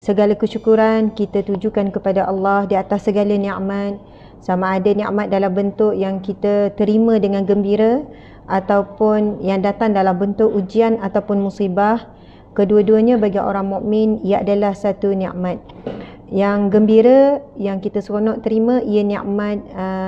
Segala kesyukuran kita tujukan kepada Allah di atas segala nikmat, sama ada nikmat dalam bentuk yang kita terima dengan gembira ataupun yang datang dalam bentuk ujian ataupun musibah. Kedua-duanya bagi orang mukmin ia adalah satu nikmat. Yang gembira yang kita seronok terima ia nikmat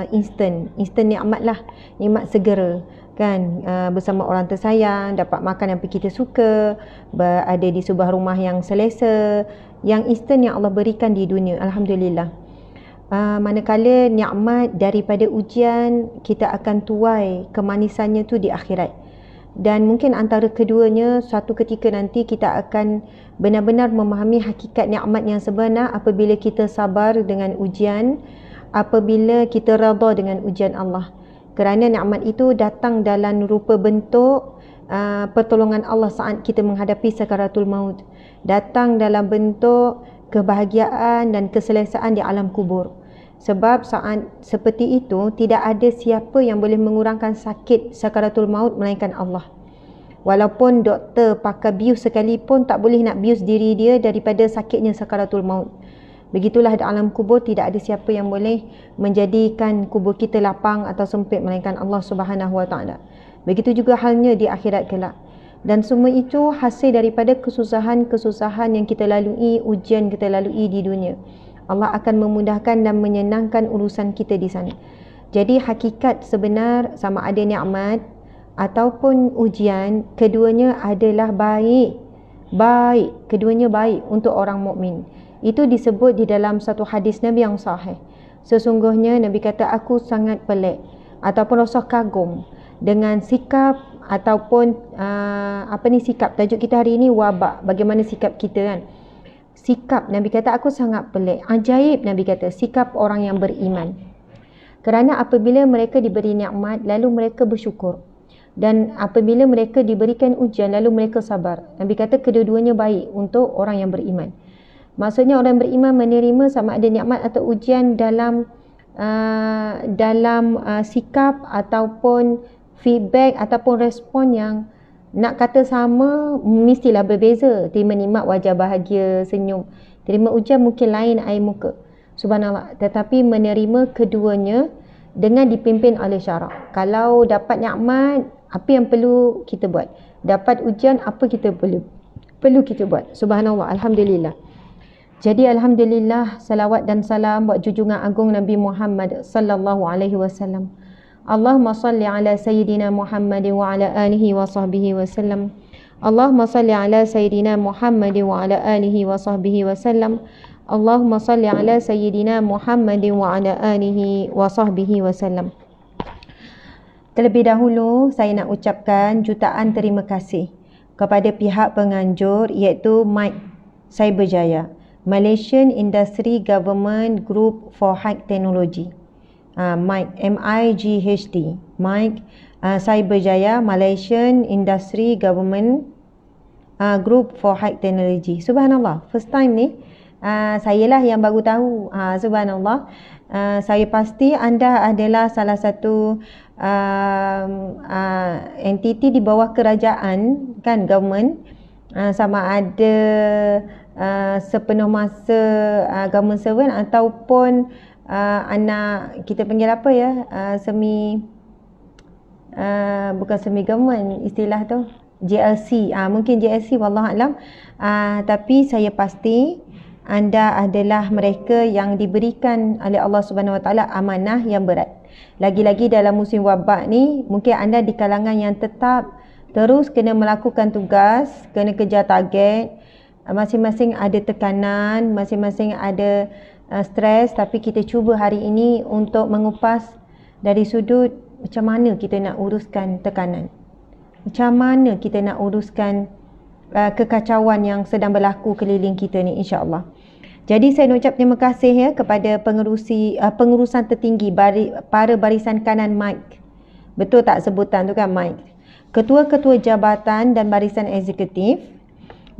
instan nikmat lah, nikmat segera kan, bersama orang tersayang, dapat makan apa kita suka, berada di sebuah rumah yang selesa, yang instan yang Allah berikan di dunia, alhamdulillah. Manakala nikmat daripada ujian, kita akan tuai kemanisannya tu di akhirat. Dan mungkin antara keduanya, suatu ketika nanti kita akan benar-benar memahami hakikat nikmat yang sebenar apabila kita sabar dengan ujian, apabila kita redha dengan ujian Allah. Kerana nikmat itu datang dalam rupa bentuk pertolongan Allah saat kita menghadapi sakaratul maut. Datang dalam bentuk kebahagiaan dan keselesaan di alam kubur. Sebab saat seperti itu, tidak ada siapa yang boleh mengurangkan sakit sakaratul maut melainkan Allah. Walaupun doktor pakai bius sekalipun tak boleh nak bius diri dia daripada sakitnya sakaratul maut. Begitulah di alam kubur, tidak ada siapa yang boleh menjadikan kubur kita lapang atau sempit melainkan Allah Subhanahu Wa Taala. Begitu juga halnya di akhirat kelak. Dan semua itu hasil daripada kesusahan-kesusahan yang kita lalui, ujian kita lalui di dunia. Allah akan memudahkan dan menyenangkan urusan kita di sana. Jadi hakikat sebenar sama ada nikmat ataupun ujian, keduanya adalah baik. Keduanya baik untuk orang mukmin. Itu disebut di dalam satu hadis Nabi yang sahih. Sesungguhnya Nabi kata, aku sangat pelik ataupun rasa kagum dengan sikap ataupun sikap tajuk kita hari ini wabak. Bagaimana sikap kita kan? Sikap Nabi kata, aku sangat pelik, ajaib Nabi kata, sikap orang yang beriman. Kerana apabila mereka diberi nikmat, lalu mereka bersyukur. Dan apabila mereka diberikan ujian, lalu mereka sabar. Nabi kata kedua-duanya baik untuk orang yang beriman. Maksudnya orang beriman menerima sama ada nikmat atau ujian dalam sikap ataupun feedback ataupun respon yang nak kata sama mestilah berbeza. Terima nikmat wajah bahagia, senyum. Terima ujian mungkin lain air muka. Subhanallah. Tetapi menerima keduanya dengan dipimpin oleh syarak. Kalau dapat nikmat, apa yang perlu kita buat? Dapat ujian, apa kita perlu kita buat? Subhanallah, alhamdulillah. Jadi alhamdulillah, salawat dan salam buat junjungan agung Nabi Muhammad sallallahu alaihi wasallam. Allahumma salli ala sayyidina Muhammad wa ala alihi wa sahbihi wasallam. Allahumma salli ala sayyidina Muhammad wa ala alihi wa sahbihi wasallam. Allahumma salli ala sayyidina Muhammad wa ala alihi wa sahbihi wasallam. Terlebih dahulu saya nak ucapkan jutaan terima kasih kepada pihak penganjur iaitu MIGH Cyberjaya, Malaysian Industry Government Group for High Technology. MIGH, M-I-G-H-T, MIGH Cyberjaya, Malaysian Industry Government Group for High Technology. Subhanallah, first time ni saya lah yang baru tahu. Subhanallah. Saya pasti anda adalah salah satu entiti di bawah kerajaan, kan, government, sama ada sepenuh masa government servant ataupun anak kita panggil apa ya, bukan semi government istilah tu, JLC, mungkin JLC, wallahualam. Tapi saya pasti anda adalah mereka yang diberikan oleh Allah Subhanahu Wa Taala amanah yang berat. Lagi-lagi dalam musim wabak ni, mungkin anda di kalangan yang tetap terus kena melakukan tugas, kena kejar target. Masing-masing ada tekanan, masing-masing ada stres, tapi kita cuba hari ini untuk mengupas dari sudut macam mana kita nak uruskan tekanan, macam mana kita nak uruskan kekacauan yang sedang berlaku keliling kita ni, insya-Allah. Jadi saya nak ucap terima kasih ya kepada pengurusan tertinggi para barisan kanan MIGH. Betul tak sebutan tu kan, MIGH? Ketua-ketua jabatan dan barisan eksekutif,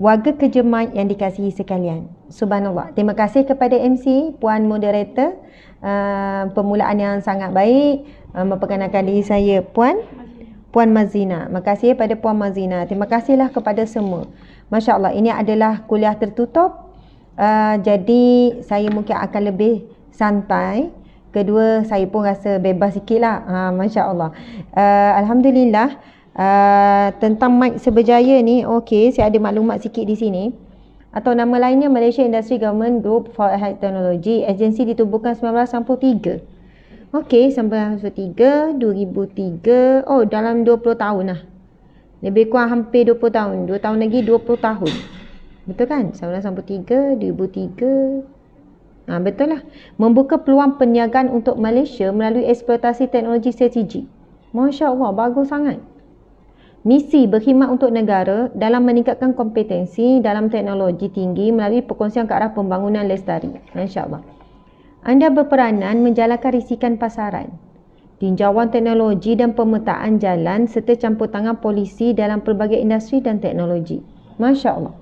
warga kerja MIGH yang dikasihi sekalian. Subhanallah. Terima kasih kepada MC, Puan Moderator. Permulaan yang sangat baik. Memperkenalkan diri saya Puan Mazina. Terima kasih kepada Puan Mazina. Terima kasihlah kepada semua. Masya Allah, ini adalah kuliah tertutup Jadi saya mungkin akan lebih santai. Kedua, saya pun rasa bebas sikit lah. Masya Allah. Alhamdulillah. Tentang Mike Seberjaya ni, okey, saya ada maklumat sikit di sini. Atau nama lainnya Malaysia Industry Government Group for High Technology. Agensi ditubuhkan 1993. Okey, 1993, 2003. Oh, dalam 20 tahun lah. Lebih kurang hampir 20 tahun. 2 tahun lagi 20 tahun. Betul kan? 1993, 2003. Betul lah. Membuka peluang perniagaan untuk Malaysia melalui eksploitasi teknologi strategik. Masya Allah, bagus sangat. Misi berkhidmat untuk negara dalam meningkatkan kompetensi dalam teknologi tinggi melalui perkongsian ke arah pembangunan lestari. Masya Allah. Anda berperanan menjalankan risikan pasaran, tinjauan teknologi dan pemetaan jalan serta campur tangan polisi dalam pelbagai industri dan teknologi. Masya Allah.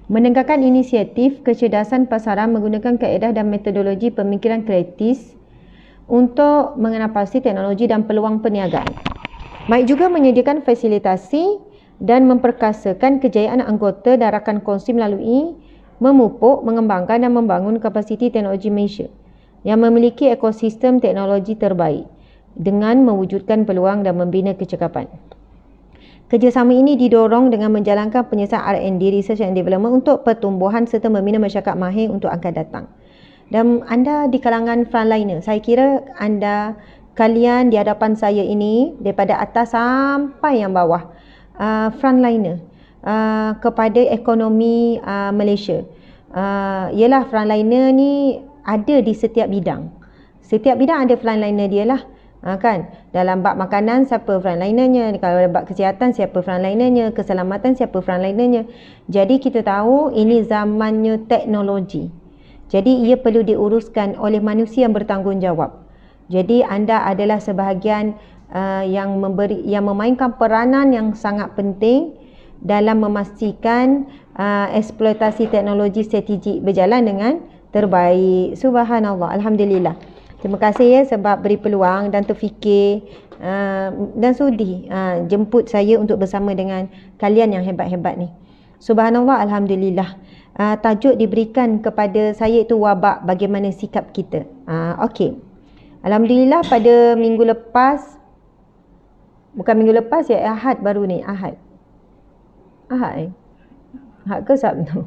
Menegakkan inisiatif kecerdasan pasaran menggunakan kaedah dan metodologi pemikiran kritis untuk mengenapasi teknologi dan peluang perniagaan. Mike juga menyediakan fasilitasi dan memperkasakan kejayaan anggota dan rakan kongsi melalui memupuk, mengembangkan dan membangun kapasiti teknologi Malaysia yang memiliki ekosistem teknologi terbaik dengan mewujudkan peluang dan membina kecekapan. Kerjasama ini didorong dengan menjalankan penyelesaian R&D, Research and Development untuk pertumbuhan serta membina masyarakat mahir untuk akan datang. Dan anda di kalangan frontliner, saya kira kalian di hadapan saya ini daripada atas sampai yang bawah, frontliner kepada ekonomi Malaysia. Ialah frontliner ni ada di setiap bidang. Setiap bidang ada frontliner dia lah. Kan, dalam bab makanan siapa frontlinernya, kalau dalam bab kesihatan siapa frontlinernya, keselamatan siapa frontlinernya. Jadi kita tahu ini zamannya teknologi, jadi ia perlu diuruskan oleh manusia yang bertanggungjawab. Jadi anda adalah sebahagian yang memainkan peranan yang sangat penting dalam memastikan eksploitasi teknologi strategik berjalan dengan terbaik. Subhanallah, alhamdulillah. Terima kasih ya sebab beri peluang dan terfikir dan sudi jemput saya untuk bersama dengan kalian yang hebat-hebat ni. Subhanallah, alhamdulillah. Tajuk diberikan kepada saya itu wabak, bagaimana sikap kita. Okey. Alhamdulillah pada minggu lepas, bukan minggu lepas ya, Ahad baru ni, Ahad ke Sabtu?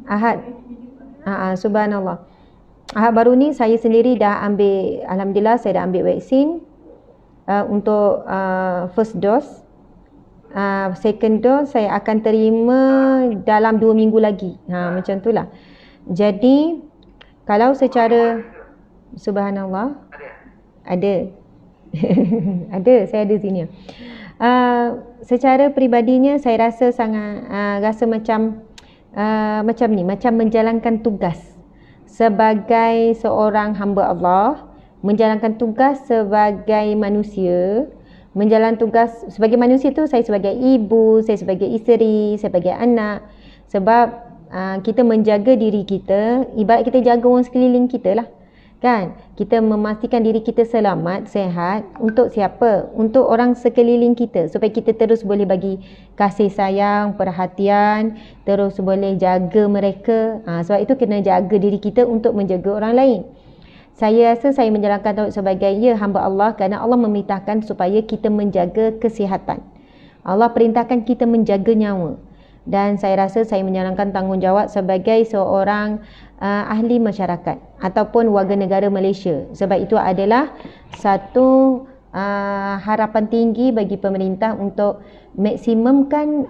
Ahad. Subhanallah. Baru ni saya sendiri dah ambil, alhamdulillah saya dah ambil vaksin untuk first dose. Second dose saya akan terima dalam 2 minggu lagi. Macam tu lah. Jadi kalau secara, subhanallah, ada ada, saya ada sini. Secara peribadinya saya rasa sangat rasa macam macam menjalankan tugas sebagai seorang hamba Allah, menjalankan tugas sebagai manusia. Menjalankan tugas sebagai manusia tu, saya sebagai ibu, saya sebagai isteri, saya sebagai anak. Sebab kita menjaga diri kita, ibarat kita jaga orang sekeliling kita lah. Kan? Kita memastikan diri kita selamat, sehat. Untuk siapa? Untuk orang sekeliling kita. Supaya kita terus boleh bagi kasih sayang, perhatian, terus boleh jaga mereka. Sebab itu kena jaga diri kita untuk menjaga orang lain. Saya rasa saya menjalankan tauhid sebagai hamba Allah kerana Allah memerintahkan supaya kita menjaga kesihatan. Allah perintahkan kita menjaga nyawa. Dan saya rasa saya menjalankan tanggungjawab sebagai seorang ahli masyarakat ataupun warga negara Malaysia. Sebab itu adalah satu harapan tinggi bagi pemerintah untuk maksimumkan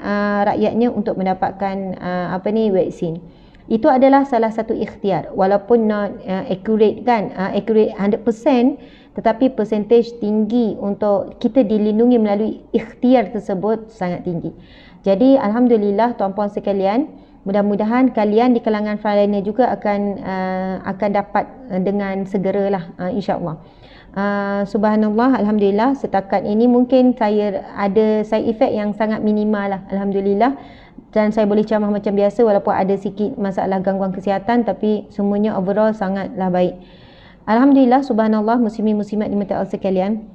rakyatnya untuk mendapatkan vaksin. Itu adalah salah satu ikhtiar, walaupun not accurate kan, accurate 100%, tetapi percentage tinggi untuk kita dilindungi melalui ikhtiar tersebut sangat tinggi. Jadi alhamdulillah tuan-puan sekalian, mudah-mudahan kalian di kalangan frontliner juga akan dapat dengan segeralah, insya-Allah. Subhanallah, alhamdulillah setakat ini mungkin saya ada side effect yang sangat minimal lah, alhamdulillah. Dan saya boleh ceramah macam biasa walaupun ada sikit masalah gangguan kesihatan, tapi semuanya overall sangatlah baik. Alhamdulillah, subhanallah, muslimin muslimat dimati Allah sekalian.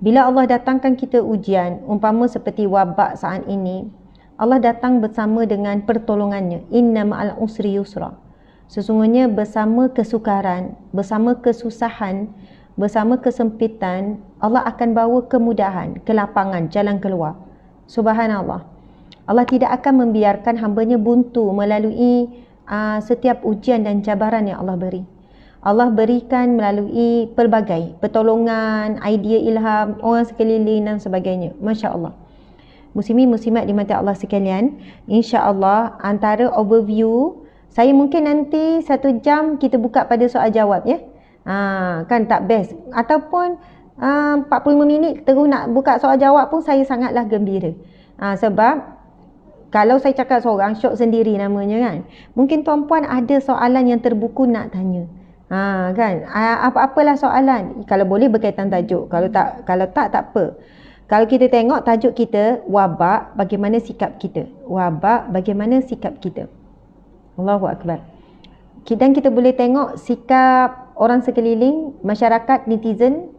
Bila Allah datangkan kita ujian, umpama seperti wabak saat ini, Allah datang bersama dengan pertolongannya. Inna ma'al usri yusra. Sesungguhnya bersama kesukaran, bersama kesusahan, bersama kesempitan, Allah akan bawa kemudahan, kelapangan, jalan keluar. Subhanallah. Allah tidak akan membiarkan hamba-Nya buntu melalui setiap ujian dan cabaran yang Allah beri. Allah berikan melalui pelbagai pertolongan, idea ilham, orang sekeliling dan sebagainya. Masya Allah. Muslimin muslimat dimati Allah sekalian, insya-Allah antara overview, saya mungkin nanti 1 jam kita buka pada soal jawab ya. Kan tak best. Ataupun 45 minit terus nak buka soal jawab pun saya sangatlah gembira. Sebab kalau saya cakap seorang, syok sendiri namanya kan. Mungkin tuan-puan ada soalan yang terbuku nak tanya. Kan? Apa-apalah soalan. Kalau boleh berkaitan tajuk. Kalau tak apa. Kalau kita tengok tajuk kita, wabak, bagaimana sikap kita. Wabak, bagaimana sikap kita. Allahu Akbar. Dan kita boleh tengok sikap orang sekeliling, masyarakat, netizen.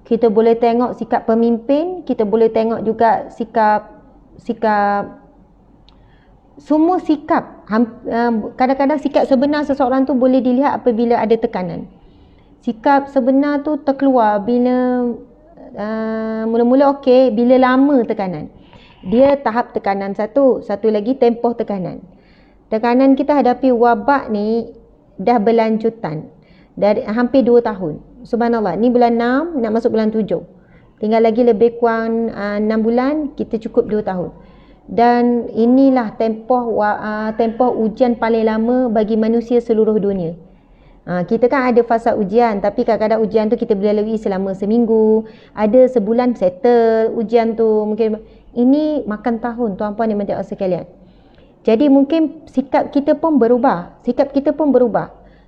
Kita boleh tengok sikap pemimpin. Kita boleh tengok juga sikap semua sikap. Kadang-kadang sikap sebenar seseorang tu boleh dilihat apabila ada tekanan. Sikap sebenar tu terkeluar bila mula-mula okey, bila lama tekanan. Dia tahap tekanan satu lagi tempoh tekanan. Tekanan kita hadapi wabak ni dah berlanjutan dari hampir 2 tahun. Subhanallah, ni bulan 6 nak masuk bulan 7. Tinggal lagi lebih kurang 6 bulan, kita cukup 2 tahun. Dan inilah tempoh ujian paling lama bagi manusia seluruh dunia. Kita kan ada fasa ujian, tapi kadang-kadang ujian tu kita boleh lalui selama seminggu, ada sebulan settle ujian tu. Mungkin ini makan tahun, tuan-puan dan puan-puan sekalian. Jadi mungkin sikap kita pun berubah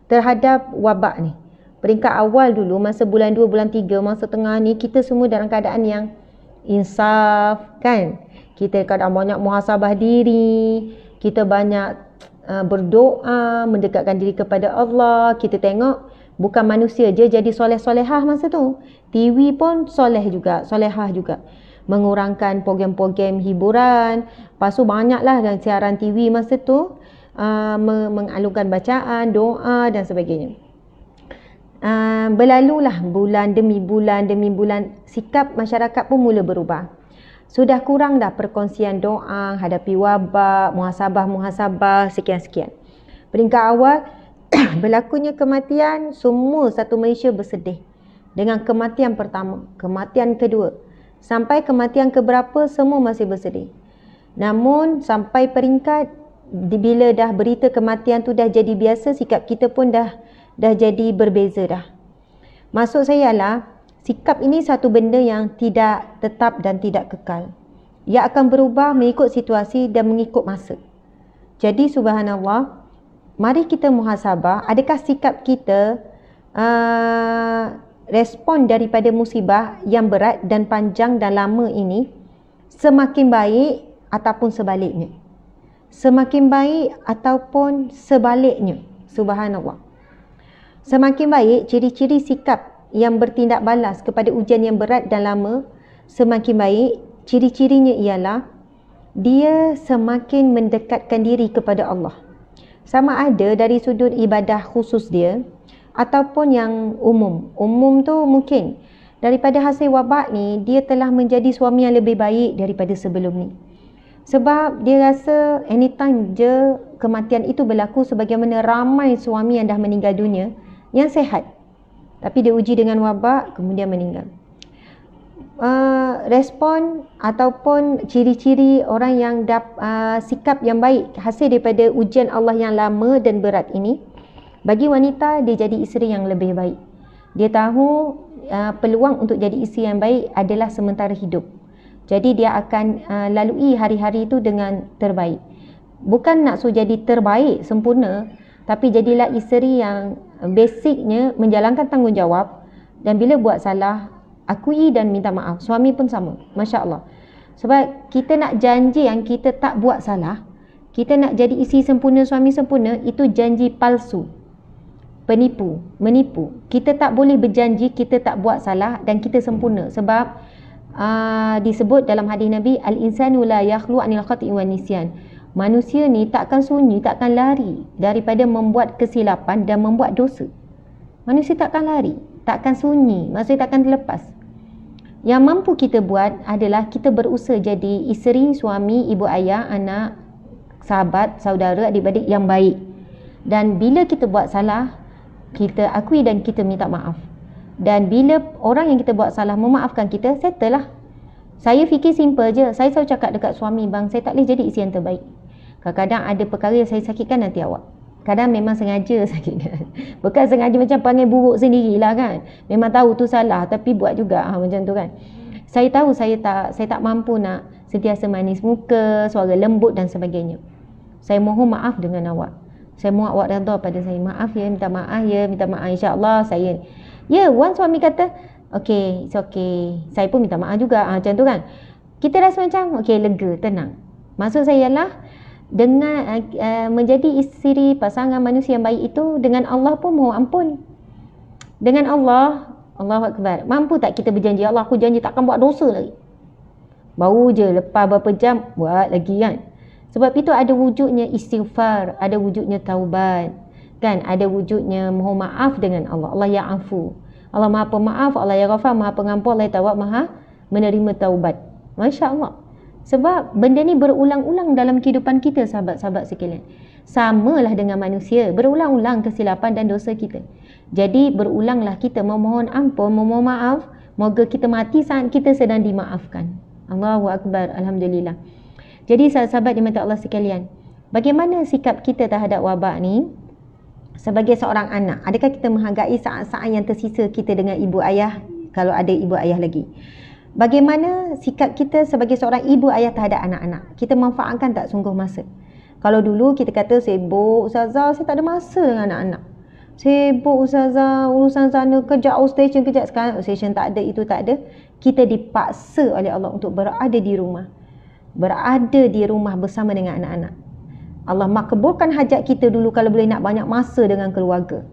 terhadap wabak ni. Peringkat awal dulu, masa bulan 2, bulan 3, masa tengah ni, kita semua dalam keadaan yang insaf kan. Kita kadang banyak muhasabah diri, kita banyak berdoa, mendekatkan diri kepada Allah. Kita tengok bukan manusia je jadi soleh-solehah masa tu. TV pun soleh juga, solehah juga. Mengurangkan program-program hiburan. Lepas tu banyaklah dalam siaran TV masa tu mengalungkan bacaan, doa dan sebagainya. Berlalulah bulan demi bulan, sikap masyarakat pun mula berubah. Sudah kurang dah perkongsian doa, hadapi wabak, muhasabah, sekian-sekian. Peringkat awal, berlakunya kematian, semua satu Malaysia bersedih. Dengan kematian pertama, kematian kedua. Sampai kematian keberapa, semua masih bersedih. Namun, sampai peringkat, bila dah berita kematian tu dah jadi biasa, sikap kita pun dah jadi berbeza dah. Maksud saya ialah, sikap ini satu benda yang tidak tetap dan tidak kekal. Ia akan berubah mengikut situasi dan mengikut masa. Jadi subhanallah, mari kita muhasabah, adakah sikap kita respon daripada musibah yang berat dan panjang dan lama ini semakin baik ataupun sebaliknya. Semakin baik ataupun sebaliknya. Subhanallah. Semakin baik, ciri-ciri sikap yang bertindak balas kepada ujian yang berat dan lama semakin baik. Ciri-cirinya ialah dia semakin mendekatkan diri kepada Allah. Sama ada dari sudut ibadah khusus dia ataupun yang umum. Umum tu mungkin daripada hasil wabak ni dia telah menjadi suami yang lebih baik daripada sebelum ni. Sebab dia rasa anytime je kematian itu berlaku, sebagaimana ramai suami yang dah meninggal dunia yang sehat, tapi dia uji dengan wabak kemudian meninggal. Respon ataupun ciri-ciri orang yang sikap yang baik hasil daripada ujian Allah yang lama dan berat ini, bagi wanita dia jadi isteri yang lebih baik. Dia tahu peluang untuk jadi isteri yang baik adalah sementara hidup. Jadi dia akan lalui hari-hari itu dengan terbaik. Bukan nak suruh jadi terbaik, sempurna, tapi jadilah isteri yang basicnya menjalankan tanggungjawab, dan bila buat salah akui dan minta maaf. Suami pun sama, Masya Allah. Sebab kita nak janji yang kita tak buat salah, kita nak jadi isteri sempurna, suami sempurna, itu janji palsu, penipu, menipu. Kita tak boleh berjanji kita tak buat salah dan kita sempurna. Sebab disebut dalam hadis Nabi, al-insanu la yakhlu anil khati' wa nisyan. Manusia ni takkan sunyi, takkan lari daripada membuat kesilapan dan membuat dosa. Manusia takkan lari, takkan sunyi, maksudnya takkan terlepas. Yang mampu kita buat adalah kita berusaha jadi isteri, suami, ibu ayah, anak, sahabat, saudara, adik-adik yang baik. Dan bila kita buat salah, kita akui dan kita minta maaf. Dan bila orang yang kita buat salah memaafkan kita, settle lah. Saya fikir simple je. Saya selalu cakap dekat suami, bang, saya tak boleh jadi isteri yang terbaik. Kadang-kadang ada perkara yang saya sakitkan nanti awak. Kadang memang sengaja sakitkan. Bukan sengaja macam panggil buruk sendirilah kan. Memang tahu tu salah tapi buat juga macam tu kan. Saya tahu saya tak mampu nak sentiasa manis muka, suara lembut dan sebagainya. Saya mohon maaf dengan awak. Saya mohon awak redha pada saya. Maaf ya, minta maaf ya, minta maaf insya-Allah saya. Ya, one suami kata, "Okey, it's okay." Saya pun minta maaf juga macam tu kan. Kita rasa macam okey, lega, tenang. Maksud saya ialah dengan menjadi isteri pasangan manusia yang baik itu, dengan Allah pun mohon ampun. Dengan Allah, Allahu Akbar, mampu tak kita berjanji, Allah aku janji takkan buat dosa lagi. Baru je lepas berapa jam buat lagi kan. Sebab itu ada wujudnya istighfar, ada wujudnya taubat kan, ada wujudnya mohon maaf dengan Allah. Allah yang afu, Allah Maha Pemaaf, Allah yang Ghafar, Maha Pengampun, Allah yang Tawwab, Maha menerima taubat. Masya-Allah. Sebab benda ni berulang-ulang dalam kehidupan kita, sahabat-sahabat sekalian. Samalah dengan manusia, berulang-ulang kesilapan dan dosa kita. Jadi berulanglah kita memohon ampun, memohon maaf, moga kita mati saat kita sedang dimaafkan. Allahu Akbar, alhamdulillah. Jadi sahabat-sahabat dimata Allah sekalian, bagaimana sikap kita terhadap wabak ni sebagai seorang anak? Adakah kita menghargai saat-saat yang tersisa kita dengan ibu ayah, kalau ada ibu ayah lagi? Bagaimana sikap kita sebagai seorang ibu ayah terhadap anak-anak? Kita manfaatkan tak sungguh masa? Kalau dulu kita kata sibuk ustazah, saya tak ada masa dengan anak-anak. Sibuk ustazah, urusan sana, kerja outstation, kerja sekarang outstation tak ada, itu tak ada. Kita dipaksa oleh Allah untuk berada di rumah. Berada di rumah bersama dengan anak-anak. Allah makbulkan hajat kita dulu kalau boleh nak banyak masa dengan keluarga.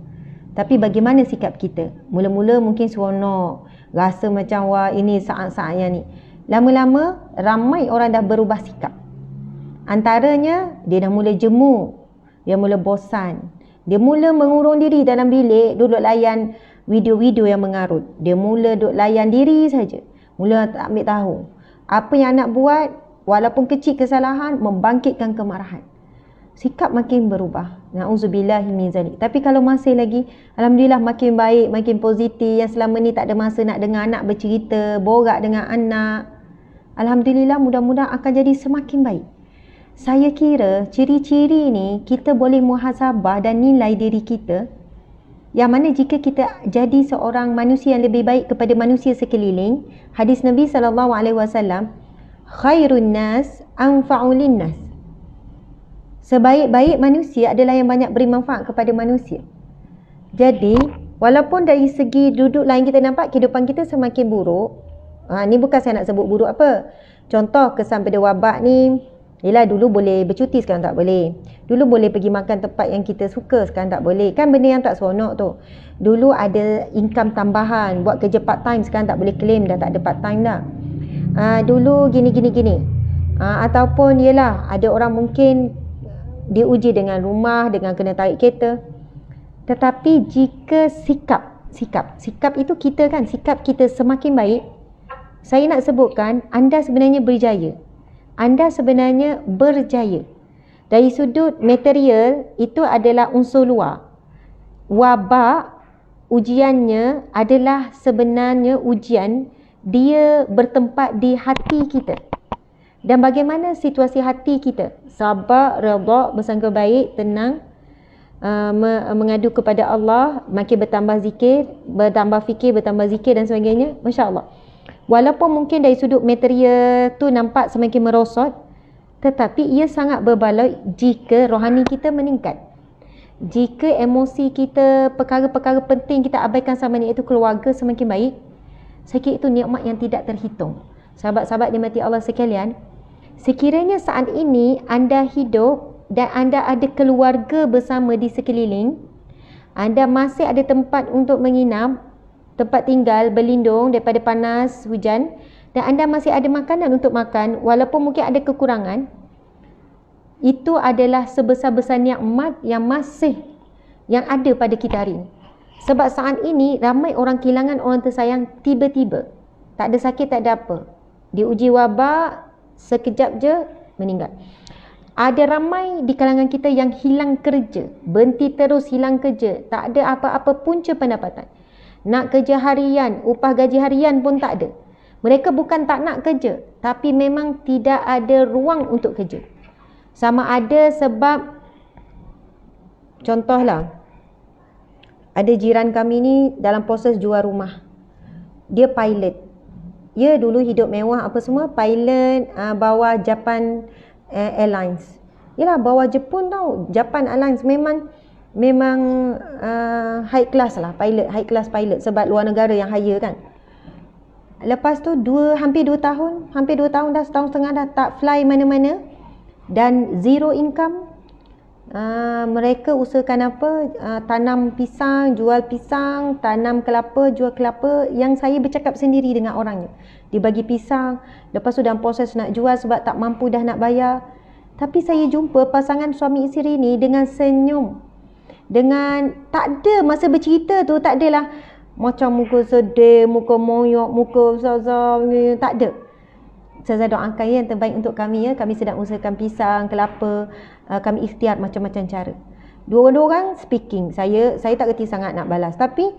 Tapi bagaimana sikap kita? Mula-mula mungkin seronok, rasa macam wah ini saat-saat yang ni. Lama-lama ramai orang dah berubah sikap. Antaranya dia dah mula jemu, dia mula bosan, dia mula mengurung diri dalam bilik, duduk layan video-video yang mengarut. Dia mula duduk layan diri saja. Mula tak ambil tahu. Apa yang anak buat, walaupun kecil kesalahan, membangkitkan kemarahan. Sikap makin berubah. Na'udzubillahi min zalik. Tapi kalau masih lagi, alhamdulillah makin baik, makin positif. Yang selama ni tak ada masa nak dengar anak bercerita, borak dengan anak, alhamdulillah mudah-mudahan akan jadi semakin baik. Saya kira ciri-ciri ni kita boleh muhasabah dan nilai diri kita, yang mana jika kita jadi seorang manusia yang lebih baik kepada manusia sekeliling. Hadis Nabi SAW, khairun nas anfa'u linnas. Sebaik-baik manusia adalah yang banyak beri manfaat kepada manusia. Jadi, walaupun dari segi duduk lain kita nampak kehidupan kita semakin buruk. Ni bukan saya nak sebut buruk apa. Contoh kesan pada wabak ni, yelah dulu boleh bercuti, sekarang tak boleh. Dulu boleh pergi makan tempat yang kita suka, sekarang tak boleh. Kan benda yang tak seronok tu. Dulu ada income tambahan, buat kerja part time, sekarang tak boleh claim, dah tak ada part time dah. Dulu gini. Ataupun yelah ada orang mungkin diuji dengan rumah, dengan kena tarik kereta. Tetapi jika sikap itu kita kan, sikap kita semakin baik, saya nak sebutkan anda sebenarnya berjaya. Anda sebenarnya berjaya. Dari sudut material, itu adalah unsur luar. Wabak, ujiannya adalah sebenarnya ujian, dia bertempat di hati kita. Dan bagaimana situasi hati kita? Sabar, redha, bersangka baik, tenang, mengadu kepada Allah, makin bertambah zikir, bertambah fikir, bertambah zikir dan sebagainya. Masya Allah. Walaupun mungkin dari sudut material tu nampak semakin merosot, tetapi ia sangat berbaloi jika rohani kita meningkat. Jika emosi kita, perkara-perkara penting kita abaikan sama ni, iaitu keluarga, semakin baik, saya kira itu nikmat yang tidak terhitung. Sahabat-sahabat dimati Allah sekalian, sekiranya saat ini anda hidup dan anda ada keluarga bersama di sekeliling, anda masih ada tempat untuk menginap, tempat tinggal, berlindung daripada panas, hujan, dan anda masih ada makanan untuk makan, walaupun mungkin ada kekurangan, itu adalah sebesar-besar nikmat yang ada pada kita hari ini. Sebab saat ini ramai orang kehilangan orang tersayang tiba-tiba. Tak ada sakit, tak ada apa. Diuji wabak, sekejap je meninggal. Ada ramai di kalangan kita yang hilang kerja, berhenti terus hilang kerja, tak ada apa-apa punca pendapatan. Nak kerja harian, upah gaji harian pun tak ada. Mereka bukan tak nak kerja, tapi memang tidak ada ruang untuk kerja. Sama ada sebab, contohlah, ada jiran kami ni dalam proses jual rumah. Dia pilot. Dia dulu hidup mewah apa semua, pilot bawah Japan Airlines. Yalah, bawah Jepun tau. Japan Airlines memang high class lah, pilot, high class pilot, sebab luar negara yang hire kan. Lepas tu hampir 2 tahun dah, setahun setengah dah tak fly mana-mana dan zero income. Mereka usahakan apa? Tanam pisang, jual pisang, tanam kelapa, jual kelapa. Yang saya bercakap sendiri dengan orangnya. Dia bagi pisang, lepas tu dalam proses nak jual sebab tak mampu dah nak bayar. Tapi saya jumpa pasangan suami isteri ni dengan senyum. Dengan tak ada masa bercerita tu, tak adalah macam muka sedih, muka moyok, muka Ustazah, tak ada. Ustazah doakan yang terbaik untuk kami ya. Kami sedang usahakan pisang, kelapa, kami ikhtiar macam-macam cara. Dua-dua orang speaking. Saya tak kerti sangat nak balas. Tapi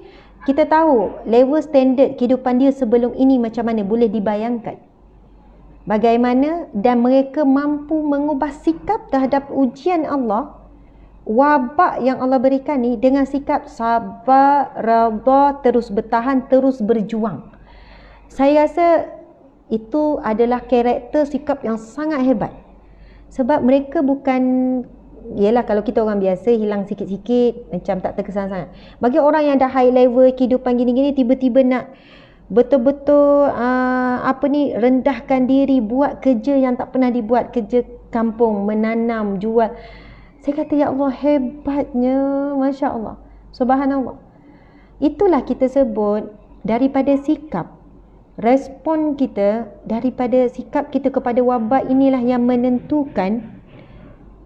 kita tahu level standard kehidupan dia sebelum ini macam mana, boleh dibayangkan. Bagaimana dan mereka mampu mengubah sikap terhadap ujian Allah, wabak yang Allah berikan ni dengan sikap sabar, redha, terus bertahan, terus berjuang. Saya rasa itu adalah karakter sikap yang sangat hebat. Sebab mereka bukan, yelah kalau kita orang biasa hilang sikit-sikit macam tak terkesan sangat. Bagi orang yang dah high level kehidupan gini-gini, tiba-tiba nak betul-betul rendahkan diri, buat kerja yang tak pernah dibuat, kerja kampung, menanam, jual. Saya kata ya Allah, hebatnya, Masya Allah, Subhanallah. Itulah kita sebut daripada sikap, respon kita, daripada sikap kita kepada wabak inilah yang menentukan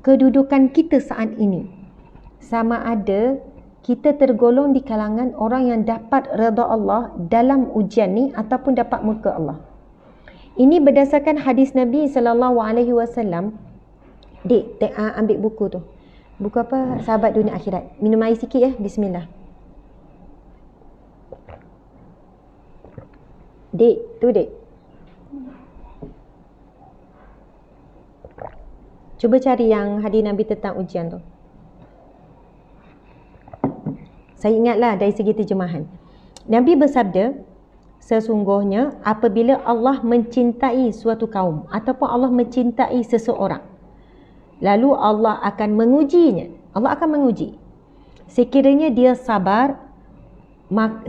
kedudukan kita saat ini. Sama ada kita tergolong di kalangan orang yang dapat redha Allah dalam ujian ni ataupun dapat murka Allah. Ini berdasarkan hadis Nabi SAW. Dek, ambil buku tu. Buku apa? Sahabat Dunia Akhirat. Minum air sikit ya. Bismillah. Dek, tu dek. Cuba cari yang hadis Nabi tentang ujian tu. Saya ingatlah dari segi terjemahan. Nabi bersabda, sesungguhnya apabila Allah mencintai suatu kaum ataupun Allah mencintai seseorang, lalu Allah akan mengujinya. Allah akan menguji. Sekiranya dia sabar,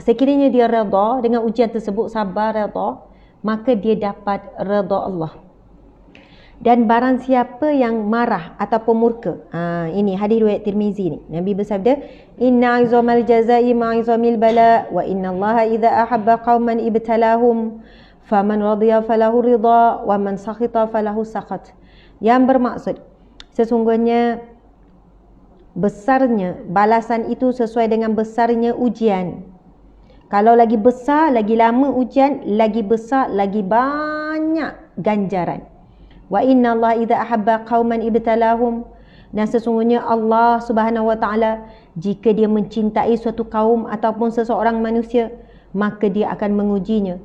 sekiranya dia redha dengan ujian tersebut, sabar, redha, maka dia dapat redha Allah. Dan barang siapa yang marah ataupun murka, ini hadis riwayat Tirmizi ni. Nabi bersabda, inna 'izamal jazaa'i ma'izamil bala wa inna Allaha idza ahabba qauman ibtalahum faman radiya falahu ridha wa man sakhita falahu sakhat. Yang bermaksud, sesungguhnya besarnya balasan itu sesuai dengan besarnya ujian. Kalau lagi besar, lagi lama ujian, lagi besar, lagi banyak ganjaran. Wa inna Allah idza ahabba qauman ibtalahum, dan sesungguhnya Allah Subhanahu wa taala jika dia mencintai suatu kaum ataupun seseorang manusia, maka dia akan mengujinya.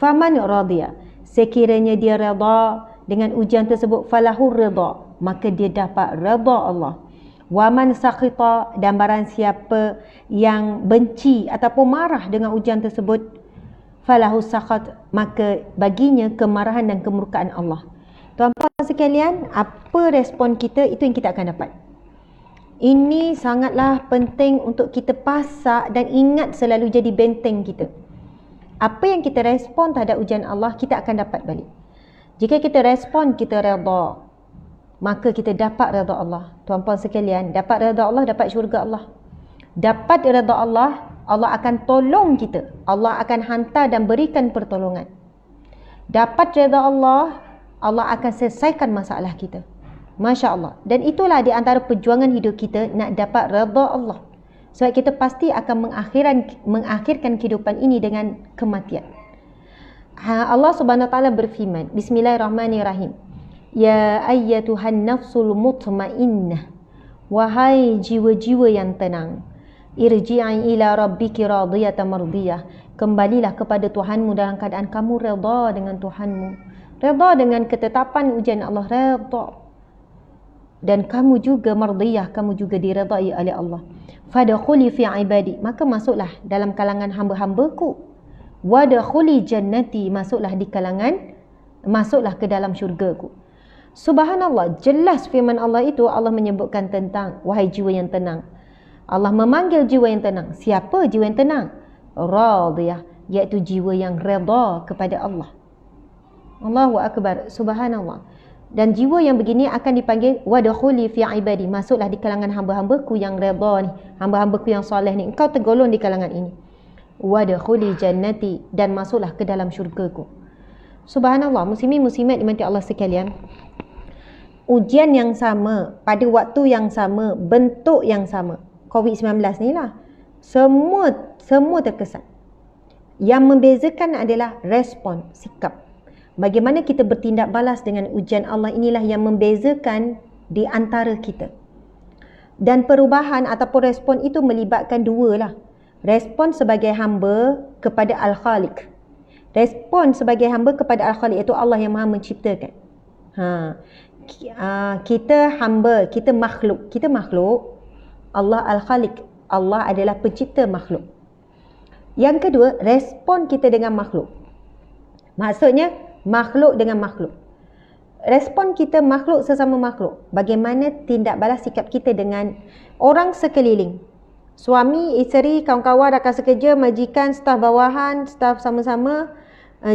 Faman radiya, sekiranya dia redha dengan ujian tersebut, falahu ridha, maka dia dapat redha Allah. Wa man sakhita, dan barang siapa yang benci ataupun marah dengan ujian tersebut, falahu sakhat, maka baginya kemarahan dan kemurkaan Allah. Tuan-tuan sekalian, apa respon kita, itu yang kita akan dapat. Ini sangatlah penting untuk kita pasak dan ingat selalu jadi benteng kita. Apa yang kita respon terhadap ujian Allah, kita akan dapat balik. Jika kita respon, kita redha, maka kita dapat redha Allah. Tuan-tuan sekalian, dapat redha Allah, dapat syurga Allah. Dapat redha Allah, Allah akan tolong kita. Allah akan hantar dan berikan pertolongan. Dapat redha Allah, Allah akan selesaikan masalah kita. Masya Allah. Dan itulah di antara perjuangan hidup kita nak dapat redha Allah. Sebab kita pasti akan mengakhirkan kehidupan ini dengan kematian. Allah Subhanahu Wa Taala berfirman, Bismillahirrahmanirrahim. Ya ayyatuhan nafsul mutmainnah. Wahai jiwa-jiwa yang tenang. Irji'i ila rabbiki radiyatan mardiyah. Kembalilah kepada Tuhanmu dalam keadaan kamu redha dengan Tuhanmu. Redha dengan ketetapan ujian Allah, redha. Dan kamu juga mardiyah, kamu juga diredai oleh Allah. Fadkhuli fi ibadi, maka masuklah dalam kalangan hamba-hambaku. Wadkhuli jannati, masuklah ke dalam syurgaku. Subhanallah, jelas firman Allah itu. Allah menyebutkan tentang wahai jiwa yang tenang. Allah memanggil jiwa yang tenang. Siapa jiwa yang tenang? Radiyah, iaitu jiwa yang redha kepada Allah. Allahu akbar, subhanallah. Dan jiwa yang begini akan dipanggil wadkhuli fi ibadi, masuklah di kalangan hamba-hambaku yang redha ni, hamba-hambaku yang soleh ni, engkau tergolong di kalangan ini. Wadkhuli jannati, dan masuklah ke dalam syurgaku. Subhanallah, muslimin muslimat dimati Allah sekalian. Ujian yang sama, pada waktu yang sama, bentuk yang sama, COVID-19 ni lah, semua terkesan. Yang membezakan adalah respon, sikap. Bagaimana kita bertindak balas dengan ujian Allah, inilah yang membezakan di antara kita. Dan perubahan ataupun respon itu melibatkan dua lah. Respon sebagai hamba kepada Al-Khaliq. Respon sebagai hamba kepada Al-Khaliq, iaitu Allah yang Maha menciptakan. Kita hamba, kita makhluk. Allah Al-Khaliq. Allah adalah pencipta makhluk. Yang kedua, respon kita dengan makhluk. Maksudnya, makhluk dengan makhluk. Respon kita makhluk sesama makhluk. Bagaimana tindak balas sikap kita dengan orang sekeliling. Suami, isteri, kawan-kawan, rakan sekerja, majikan, staf bawahan, staf sama-sama,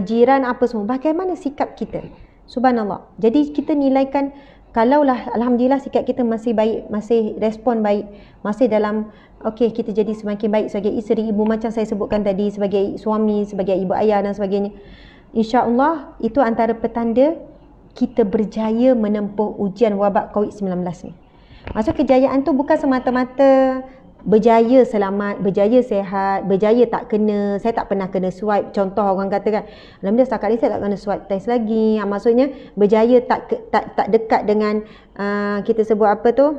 jiran, apa semua. Bagaimana sikap kita? Subhanallah. Jadi kita nilaikan, kalaulah alhamdulillah sikap kita masih baik, masih respon baik, masih dalam okey, kita jadi semakin baik sebagai isteri, ibu macam saya sebutkan tadi, sebagai suami, sebagai ibu ayah dan sebagainya. InsyaAllah itu antara petanda kita berjaya menempuh ujian wabak COVID-19 ni. Maksud kejayaan tu bukan semata-mata berjaya selamat, berjaya sehat, berjaya tak kena, saya tak pernah kena swipe. Contoh orang kata kan, alhamdulillah setakat ni saya tak kena swipe test lagi. Maksudnya berjaya tak dekat dengan kita sebut apa tu?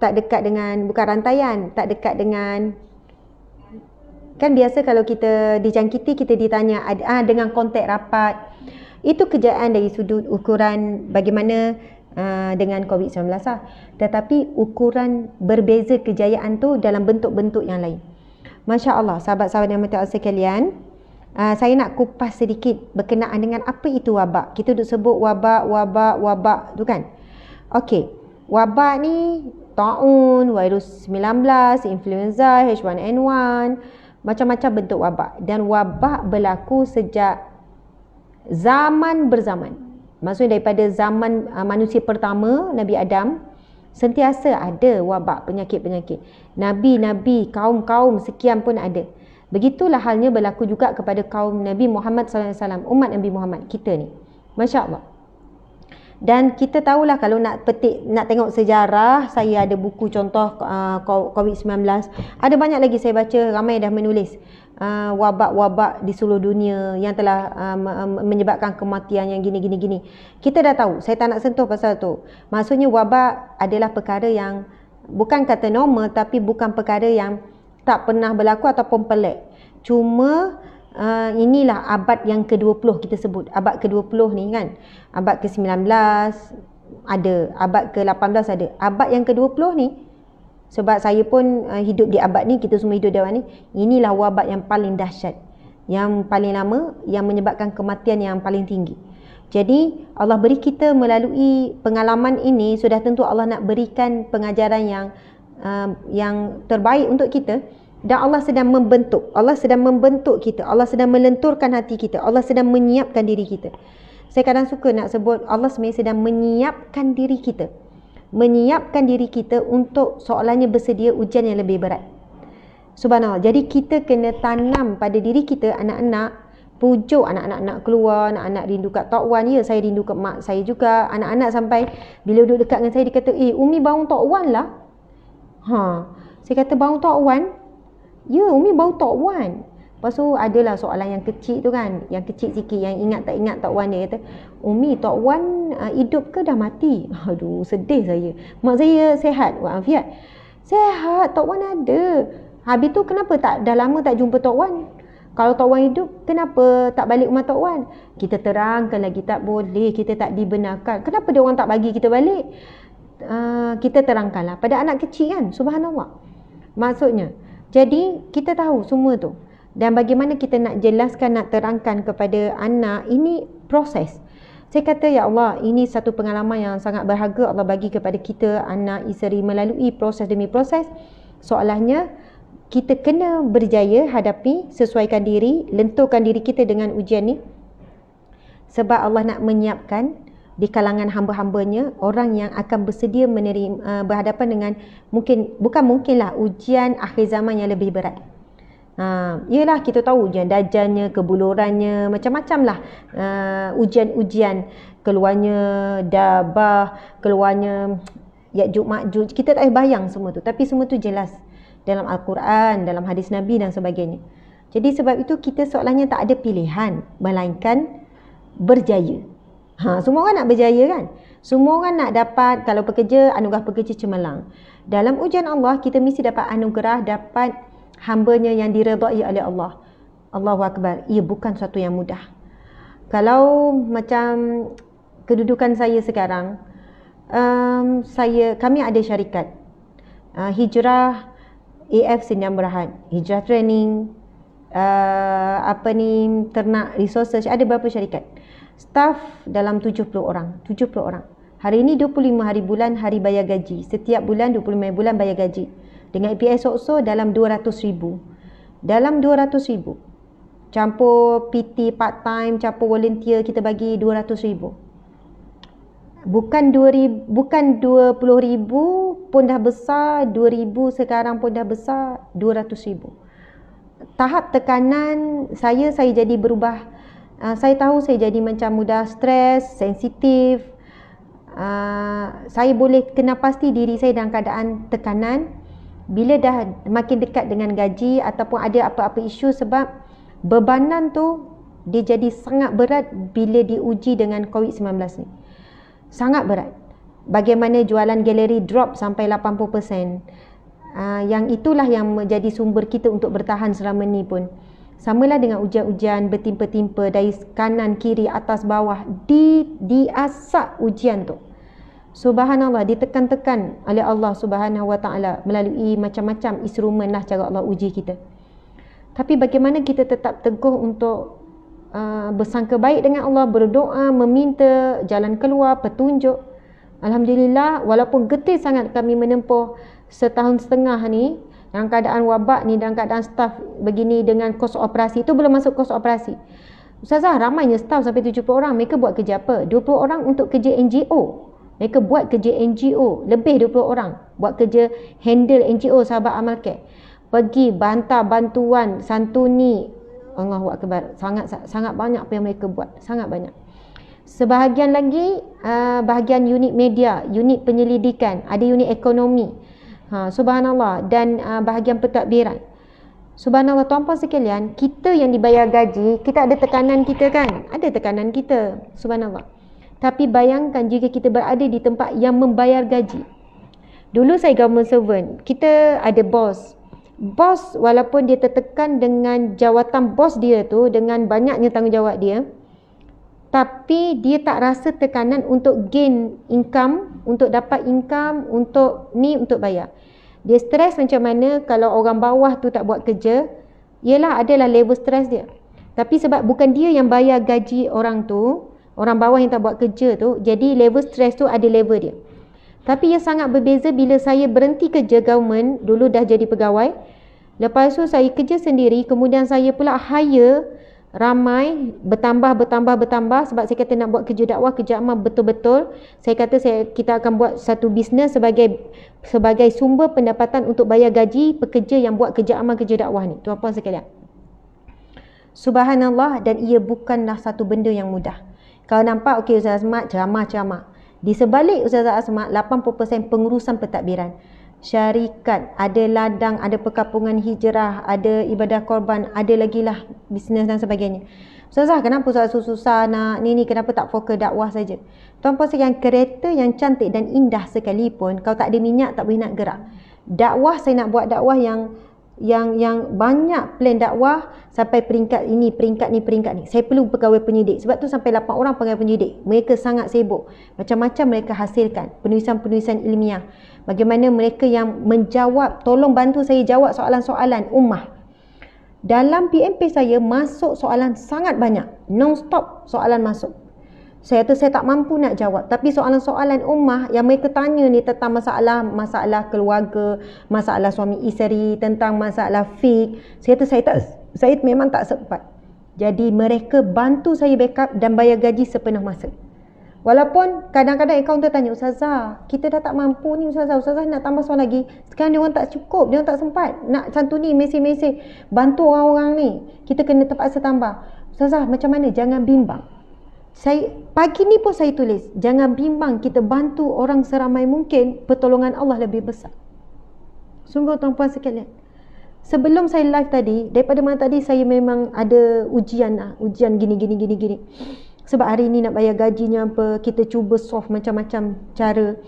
Tak dekat dengan, bukan rantaian, tak dekat dengan, kan biasa kalau kita dijangkiti kita ditanya dengan kontak rapat. Itu kejayaan dari sudut ukuran bagaimana dengan COVID-19 lah. Tetapi ukuran berbeza kejayaan tu dalam bentuk-bentuk yang lain. Masya Allah, sahabat-sahabat yang mati Allah sekalian, saya nak kupas sedikit berkenaan dengan apa itu wabak. Kita duk sebut wabak tu kan. Okey, wabak ni taun, virus 19, influenza, H1N1, macam-macam bentuk wabak. Dan wabak berlaku sejak zaman berzaman. Maksudnya daripada zaman manusia pertama, Nabi Adam, sentiasa ada wabak, penyakit-penyakit. Nabi-nabi, kaum-kaum sekian pun ada. Begitulah halnya berlaku juga kepada kaum Nabi Muhammad SAW, umat Nabi Muhammad, kita ni. Masya Allah. Dan kita tahulah kalau nak tengok sejarah, saya ada buku contoh COVID-19. Ada banyak lagi saya baca, ramai dah menulis wabak-wabak di seluruh dunia yang telah menyebabkan kematian yang gini. Kita dah tahu, saya tak nak sentuh pasal tu. Maksudnya wabak adalah perkara yang bukan kata normal, tapi bukan perkara yang tak pernah berlaku ataupun pelik. Cuma inilah abad yang ke-20 kita sebut. Abad ke-20 ni kan. Abad ke-19 ada, abad ke-18 ada. Abad yang ke-20 ni, sebab saya pun hidup di abad ni, kita semua hidup di abad ni, inilah wabak yang paling dahsyat, yang paling lama, yang menyebabkan kematian yang paling tinggi. Jadi Allah beri kita melalui pengalaman ini, sudah tentu Allah nak berikan pengajaran yang terbaik untuk kita. Dan Allah sedang membentuk kita, Allah sedang melenturkan hati kita, Allah sedang menyiapkan diri kita. Saya kadang suka nak sebut Allah sebenarnya sedang menyiapkan diri kita, untuk soalannya bersedia ujian yang lebih berat. Subhanallah. Jadi kita kena tanam pada diri kita, anak-anak, pujuk anak-anak nak keluar, anak-anak rindu kat Tok Wan. Ya, saya rindu kat mak saya juga. Anak-anak sampai bila duduk dekat dengan saya, dia kata, Umi bau Tok Wan lah. Saya kata, bau Tok Wan? Ya, Umi bau Tok Wan. Lepas tu adalah soalan yang kecil tu kan, yang kecil sikit, yang ingat tak ingat Tok Wan. Dia kata, Umi, Tok Wan hidup ke dah mati? Aduh, sedih saya. Mak saya sihat walafiat. Sihat, Tok Wan ada. Habis tu kenapa dah lama tak jumpa Tok Wan? Kalau Tok Wan hidup, kenapa tak balik rumah Tok Wan? Kita terangkan lagi, tak boleh, kita tak dibenarkan. Kenapa dia orang tak bagi kita balik? Kita terangkanlah pada anak kecil kan, subhanallah. Maksudnya, jadi kita tahu semua tu. Dan bagaimana kita nak jelaskan, nak terangkan kepada anak, ini proses. Saya kata, ya Allah, ini satu pengalaman yang sangat berharga Allah bagi kepada kita, anak, isteri, melalui proses demi proses. Soalannya, kita kena berjaya hadapi, sesuaikan diri, lenturkan diri kita dengan ujian ni. Sebab Allah nak menyiapkan di kalangan hamba-hambanya orang yang akan bersedia menerima, berhadapan dengan bukan mungkinlah ujian akhir zaman yang lebih berat. Yelah, kita tahu ujian dajjalnya, kebulurannya, macam-macam lah ujian-ujian, keluarnya Dabah, keluarnya Ya'juj Ma'juj. Kita tak boleh bayang semua tu, tapi semua tu jelas dalam Al-Quran, dalam hadis Nabi dan sebagainya. Jadi sebab itu kita soalannya tak ada pilihan, melainkan berjaya. Semua orang nak berjaya kan? Semua orang nak dapat, kalau pekerja, anugerah pekerja cemerlang. Dalam ujian Allah, kita mesti dapat anugerah, dapat hambanya yang diredai oleh Allah. Allahu Akbar. Ia bukan sesuatu yang mudah. Kalau macam kedudukan saya sekarang, kami ada syarikat Hijrah AF Sdn Bhd, Hijrah Training, Ternak Resources, ada berapa syarikat. Staff dalam 70 orang. Hari ini 25 hari bulan hari bayar gaji. Setiap bulan 25 bulan bayar gaji. Dengan EPS OXO dalam 200,000. Dalam 200,000. Campur PT part time, campur volunteer, kita bagi 200,000. Bukan 20,000 pun dah besar, 2,000 sekarang pun dah besar, 200,000. Tahap tekanan saya jadi berubah. Saya tahu saya jadi macam mudah stres, sensitif. Saya boleh kenal pasti diri saya dalam keadaan tekanan bila dah makin dekat dengan gaji ataupun ada apa-apa isu, sebab bebanan tu dia jadi sangat berat bila diuji dengan COVID-19 ni. Sangat berat. Bagaimana jualan galeri drop sampai 80%. Yang itulah yang menjadi sumber kita untuk bertahan selama ni pun. Samalah dengan ujian-ujian bertimpa-timpa dari kanan, kiri, atas, bawah. Diasak ujian tu. Subhanallah, ditekan-tekan oleh Allah Subhanahu Wa Taala melalui macam-macam instrumen lah cara Allah uji kita. Tapi bagaimana kita tetap teguh untuk bersangka baik dengan Allah, berdoa, meminta jalan keluar, petunjuk. Alhamdulillah, walaupun getih sangat kami menempuh setahun setengah ni dalam keadaan wabak ni, dalam keadaan staff begini dengan kos operasi, itu belum masuk kos operasi. Ustazah, ramainya staff sampai 70 orang, mereka buat kerja apa? 20 orang untuk kerja NGO. Mereka buat kerja NGO, lebih 20 orang buat kerja handle NGO sahabat amal care. Pergi bantar bantuan, santuni. Allahu Akbar. Sangat banyak apa yang mereka buat. Sangat banyak. Sebahagian lagi bahagian unit media, unit penyelidikan, ada unit ekonomi. Subhanallah. Dan bahagian pentadbiran. Subhanallah, tuan-puan sekalian, kita yang dibayar gaji, kita ada tekanan kita kan? Ada tekanan kita. Subhanallah. Tapi bayangkan jika kita berada di tempat yang membayar gaji. Dulu saya government servant, kita ada bos. Bos walaupun dia tertekan dengan jawatan bos dia tu, dengan banyaknya tanggungjawab dia, tapi dia tak rasa tekanan untuk gain income, untuk dapat income, untuk bayar. Dia stres macam mana kalau orang bawah tu tak buat kerja. Yelah, adalah level stres dia. Tapi sebab bukan dia yang bayar gaji orang tu, orang bawah yang tak buat kerja tu, jadi level stres tu ada level dia. Tapi ia sangat berbeza bila saya berhenti kerja government, dulu dah jadi pegawai. Lepas tu saya kerja sendiri, kemudian saya pula hire ramai, bertambah sebab saya kata nak buat kerja dakwah, kerja amal betul-betul. Saya kata kita akan buat satu bisnes sebagai sumber pendapatan untuk bayar gaji pekerja yang buat kerja amal, kerja dakwah ni, tuan-puan sekalian. Subhanallah, dan ia bukanlah satu benda yang mudah. Kalau nampak, okey Ustaz Asmat ceramah-ceramah. Di sebalik Ustazah Asmat, 80% pengurusan pentadbiran. Syarikat, ada ladang, ada perkampungan hijrah, ada ibadah korban, ada lagi lah bisnes dan sebagainya. Ustazah, kenapa Ustazah susah nak ni, kenapa tak fokus dakwah saja? Tuan-puan sekalian, kereta yang cantik dan indah sekalipun, kalau tak ada minyak tak boleh nak gerak. Dakwah, saya nak buat dakwah yang banyak plan dakwah sampai peringkat ini, peringkat ni. Saya perlu pegawai penyidik. Sebab tu sampai 8 orang pegawai penyidik. Mereka sangat sibuk. Macam-macam mereka hasilkan. Penulisan-penulisan ilmiah. Bagaimana mereka yang menjawab, tolong bantu saya jawab soalan-soalan ummah. Dalam PMP saya masuk soalan sangat banyak. Non-stop soalan masuk. Saya tak mampu nak jawab. Tapi soalan-soalan ummah yang mereka tanya ni tentang masalah keluarga, masalah suami isteri, tentang masalah fiqh. Saya memang tak sempat. Jadi mereka bantu saya backup dan bayar gaji sepenuh masa. Walaupun kadang-kadang akauntan tanya, Ustazah, kita dah tak mampu ni Ustazah nak tambah soalan lagi. Sekarang dia orang tak cukup, dia orang tak sempat nak santuni mesej-mesej, bantu orang-orang ni. Kita kena terpaksa tambah. Ustazah, macam mana? Jangan bimbang. Pagi ni pun saya tulis, jangan bimbang, kita bantu orang seramai mungkin, pertolongan Allah lebih besar. Sungguh tuan-puan sekalian. Sebelum saya live tadi, daripada mana tadi saya memang ada ujian gini. Sebab hari ni nak bayar gajinya apa, kita cuba solve macam-macam cara.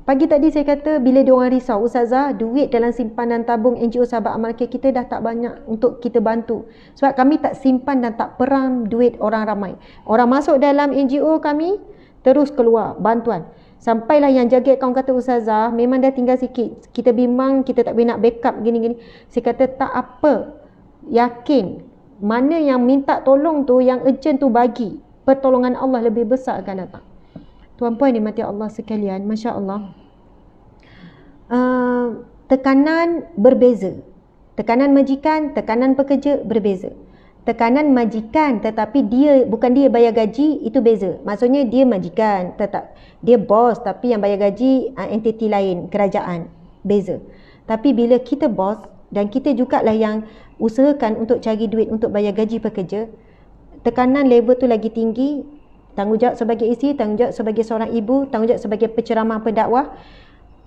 Pagi tadi saya kata, bila diorang risau, Ustazah, duit dalam simpanan tabung NGO Sahabat Amal Khair kita dah tak banyak untuk kita bantu. Sebab kami tak simpan dan tak peram duit orang ramai. Orang masuk dalam NGO kami, terus keluar bantuan. Sampailah yang jaga akaun kata, Ustazah, memang dah tinggal sikit. Kita bimbang, kita tak boleh nak backup gini-gini. Saya kata, tak apa. Yakin. Mana yang minta tolong tu, yang urgent tu bagi. Pertolongan Allah lebih besar akan datang. Tuan-puan dimati Allah sekalian, Masya Allah. Tekanan berbeza. Tekanan majikan, tekanan pekerja berbeza. Tekanan majikan tetapi bukan dia bayar gaji, itu beza. Maksudnya dia majikan, tetap dia bos, tapi yang bayar gaji entiti lain, kerajaan. Beza. Tapi bila kita bos dan kita jugalah yang usahakan untuk cari duit untuk bayar gaji pekerja, tekanan level tu lagi tinggi. Tanggungjawab sebagai isteri, tanggungjawab sebagai seorang ibu, tanggungjawab sebagai penceramah pendakwah.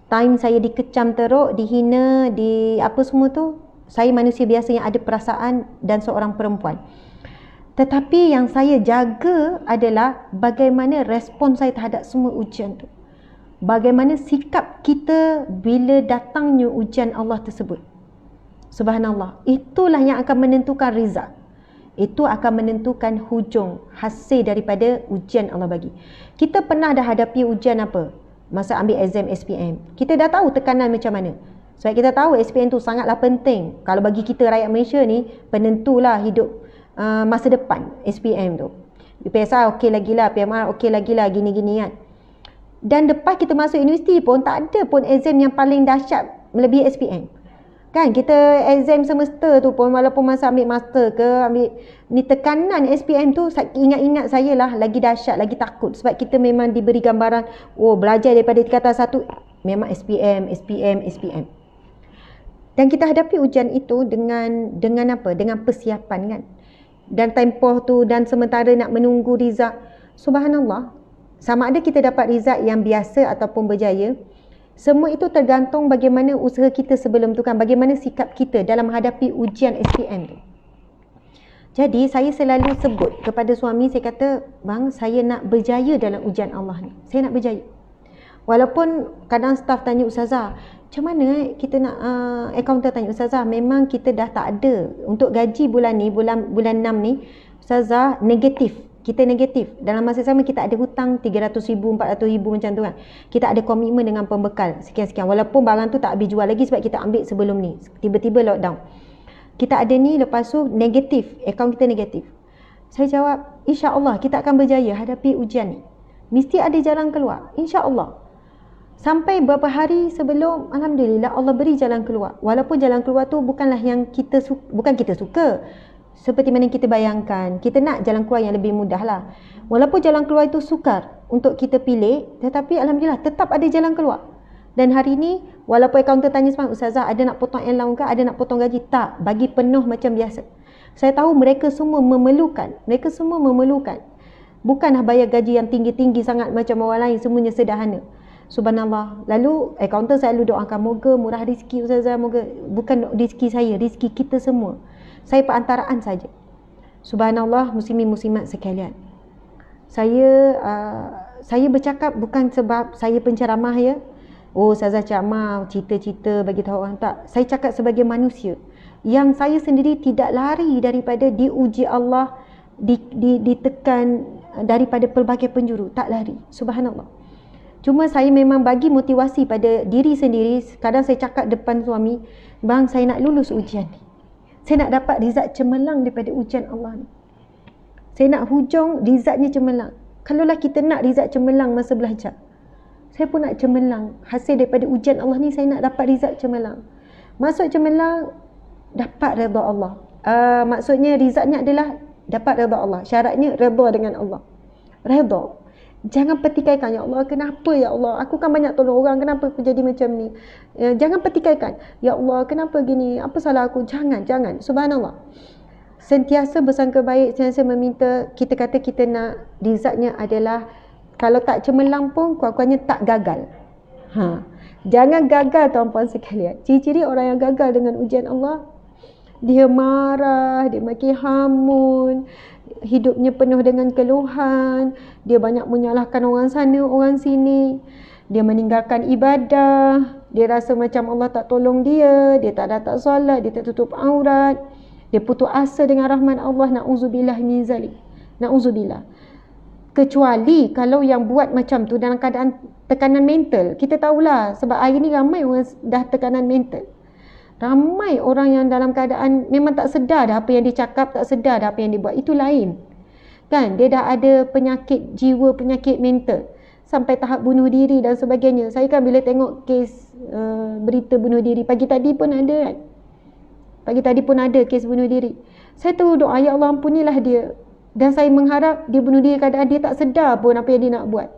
Time saya dikecam teruk, dihina, apa semua tu. Saya manusia biasa yang ada perasaan dan seorang perempuan. Tetapi yang saya jaga adalah bagaimana respon saya terhadap semua ujian tu. Bagaimana sikap kita bila datangnya ujian Allah tersebut. Subhanallah. Itulah yang akan menentukan result. Itu akan menentukan hujung hasil daripada ujian Allah bagi. Kita pernah dah hadapi ujian apa? Masa ambil exam SPM. Kita dah tahu tekanan macam mana. Sebab kita tahu SPM tu sangatlah penting. Kalau bagi kita rakyat Malaysia ni, penentulah hidup masa depan SPM tu. PSR okey lagi lah, PMR okey lagi lah, gini-gini kan. Dan lepas kita masuk universiti pun, tak ada pun exam yang paling dahsyat melebihi SPM. Kan kita exam semester tu pun, walaupun masa ambil master ke, ambil ni, tekanan SPM tu ingat-ingat saya lah lagi dahsyat, lagi takut. Sebab kita memang diberi gambaran, belajar daripada tingkatan 1 memang SPM. Dan kita hadapi ujian itu dengan apa? Dengan persiapan kan. Dan tempoh tu, dan sementara nak menunggu result. Subhanallah. Sama ada kita dapat result yang biasa ataupun berjaya, semua itu tergantung bagaimana usaha kita sebelum tu kan, bagaimana sikap kita dalam menghadapi ujian SPM tu. Jadi saya selalu sebut kepada suami, saya kata, bang, saya nak berjaya dalam ujian Allah ni. Saya nak berjaya. Walaupun kadang staf tanya, Ustazah, macam mana kita nak, akauntan tanya, Ustazah, memang kita dah tak ada untuk gaji bulan ni, bulan 6 ni, Ustazah, negatif. Kita negatif. Dalam masa sama kita ada hutang 300,000, 400,000 macam tu kan. Kita ada komitmen dengan pembekal sekian-sekian. Walaupun barang tu tak habis jual lagi sebab kita ambil sebelum ni. Tiba-tiba lockdown. Kita ada ni, lepas tu negatif. Akaun kita negatif. Saya jawab, insya-Allah kita akan berjaya hadapi ujian ni. Mesti ada jalan keluar. Insya-Allah. Sampai beberapa hari sebelum, alhamdulillah Allah beri jalan keluar. Walaupun jalan keluar tu bukanlah yang bukan kita suka. Seperti mana kita bayangkan. Kita nak jalan keluar yang lebih mudah lah. Walaupun jalan keluar itu sukar untuk kita pilih, tetapi alhamdulillah tetap ada jalan keluar. Dan hari ni, walaupun akauntan tanya semalam, Ustazah ada nak potong allowance ke? Ada nak potong gaji? Tak. Bagi penuh macam biasa. Saya tahu mereka semua memerlukan. Bukanlah bayar gaji yang tinggi-tinggi sangat macam orang lain, semuanya sederhana. Subhanallah. Lalu akauntan selalu doakan, moga murah rezeki Ustazah, moga. Bukan rezeki saya, rezeki kita semua. Saya perantaraan saja. Subhanallah, muslimin muslimat sekalian. Saya bercakap bukan sebab saya penceramah ya. Oh, Ustazah ceramah, cerita-cerita bagi tahu orang, tak. Saya cakap sebagai manusia yang saya sendiri tidak lari daripada diuji Allah, ditekan daripada pelbagai penjuru, tak lari. Subhanallah. Cuma saya memang bagi motivasi pada diri sendiri. Kadang saya cakap depan suami, bang, saya nak lulus ujian ni. Saya nak dapat result cemerlang daripada ujian Allah ni. Saya nak hujung resultnya cemerlang. Kalaulah kita nak result cemerlang masa belajar, saya pun nak cemerlang. Hasil daripada ujian Allah ni, saya nak dapat result cemerlang. Maksud cemerlang, dapat redha Allah. Maksudnya resultnya adalah dapat redha Allah. Syaratnya redha dengan Allah. Redha. Jangan petikaikan, ya Allah, kenapa ya Allah? Aku kan banyak tolong orang, kenapa aku jadi macam ni? Jangan petikaikan, ya Allah, kenapa gini? Apa salah aku? Jangan. Subhanallah. Sentiasa bersangka baik, sentiasa meminta. Kita kata kita nak resultnya adalah, kalau tak cemerlang pun, kurang-kurangnya tak gagal. Jangan gagal, tuan-puan sekalian. Ciri-ciri orang yang gagal dengan ujian Allah, dia marah, dia maki hamun, hidupnya penuh dengan keluhan, dia banyak menyalahkan orang sana, orang sini, dia meninggalkan ibadah, dia rasa macam Allah tak tolong dia tak solat, dia tak tutup aurat, dia putus asa dengan rahmat Allah. Na'udzubillah min zalik. Na'udzubillah. Kecuali kalau yang buat macam tu dalam keadaan tekanan mental. Kita tahulah, sebab hari ni ramai orang dah tekanan mental. Ramai orang yang dalam keadaan memang tak sedar dah apa yang dia cakap, tak sedar dah apa yang dia buat. Itu lain. Kan, dia dah ada penyakit jiwa, penyakit mental, sampai tahap bunuh diri dan sebagainya. Saya kan bila tengok kes berita bunuh diri, pagi tadi pun ada kes bunuh diri. Saya terus doa, ya Allah, ampunilah dia. Dan saya mengharap dia bunuh diri keadaan dia tak sedar pun apa yang dia nak buat.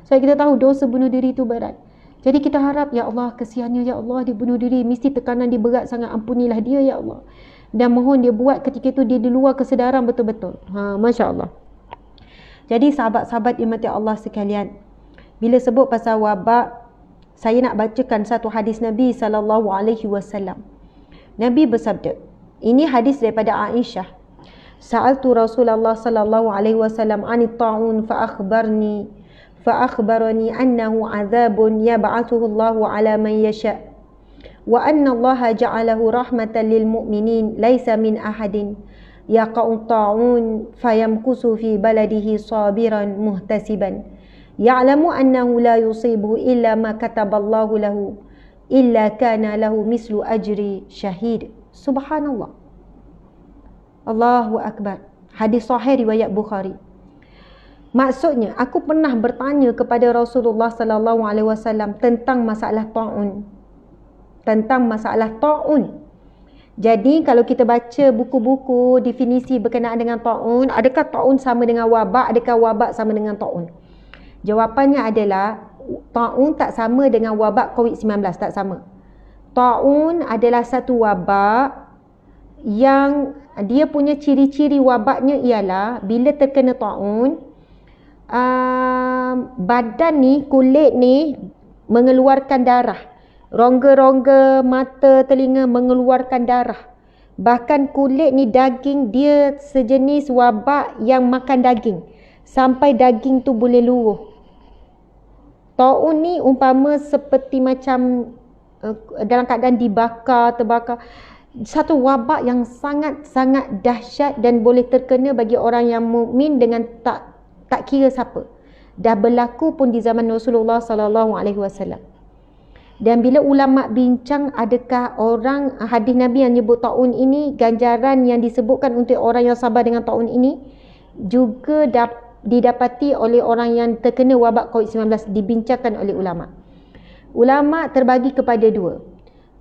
Sebab kita tahu dosa bunuh diri itu berat. Jadi kita harap, ya Allah, kesiannya, ya Allah, dia bunuh diri, mesti tekanan dia berat sangat, ampunilah dia, ya Allah. Dan mohon dia buat ketika itu dia di luar kesedaran betul-betul. Masya Allah. Jadi sahabat-sahabat yang mati Allah sekalian, bila sebut pasal wabak, saya nak bacakan satu hadis Nabi SAW. Nabi bersabda, ini hadis daripada Aisyah. Sa'altu Rasulullah sallallahu alaihi wasallam 'anit ta'un fa'akhbarani annahu 'adzabun yab'athuhu Allahu 'ala man yasha' wa anna Allah ja'alahu rahmatan lil mu'minin laisa min ahadin yaqa'u ta'un fayamkusu fi baladihi sabiran muhtasiban ya'lamu annahu la yusibuhu illa ma kataballahu lahu illa kana lahu mislu ajri syahid. Subhanallah. Allahu Akbar. Hadis sahih riwayat Bukhari. Maksudnya, aku pernah bertanya kepada Rasulullah sallallahu alaihi wasallam tentang masalah ta'un. Jadi kalau kita baca buku-buku definisi berkenaan dengan ta'un, adakah ta'un sama dengan wabak, adakah wabak sama dengan ta'un? Jawapannya adalah ta'un tak sama dengan wabak COVID-19, tak sama. Ta'un adalah satu wabak yang dia punya ciri-ciri wabaknya ialah bila terkena ta'un, badan ni, kulit ni mengeluarkan darah. Rongga-rongga mata, telinga mengeluarkan darah. Bahkan kulit ni, daging dia sejenis wabak yang makan daging. Sampai daging tu boleh luruh. Ta'un ni umpama seperti macam dalam keadaan terbakar. Satu wabak yang sangat-sangat dahsyat dan boleh terkena bagi orang yang mukmin dengan tak kira siapa. Dah berlaku pun di zaman Rasulullah sallallahu alaihi wasallam. Dan bila ulama bincang adakah orang, hadis Nabi yang nyebut ta'un ini, ganjaran yang disebutkan untuk orang yang sabar dengan ta'un ini juga didapati oleh orang yang terkena wabak COVID-19, dibincangkan oleh ulama. Ulama terbagi kepada dua.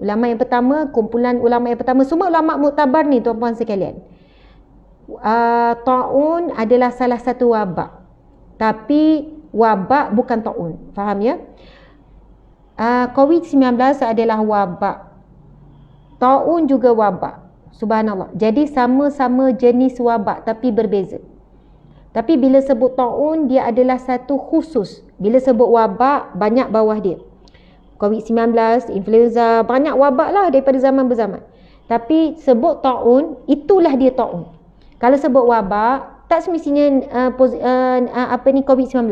Ulama yang pertama, kumpulan ulama yang pertama, semua ulama muktabar ni tuan-puan sekalian. Ta'un adalah salah satu wabak. Tapi wabak bukan ta'un. Faham ya? COVID-19 adalah wabak. Ta'un juga wabak. Subhanallah. Jadi sama-sama jenis wabak tapi berbeza. Tapi bila sebut ta'un, dia adalah satu khusus. Bila sebut wabak, banyak bawah dia. COVID-19, influenza, banyak wabak lah daripada zaman berzaman. Tapi sebut ta'un, itulah dia ta'un. Kalau sebut wabak, tak semestinya COVID-19.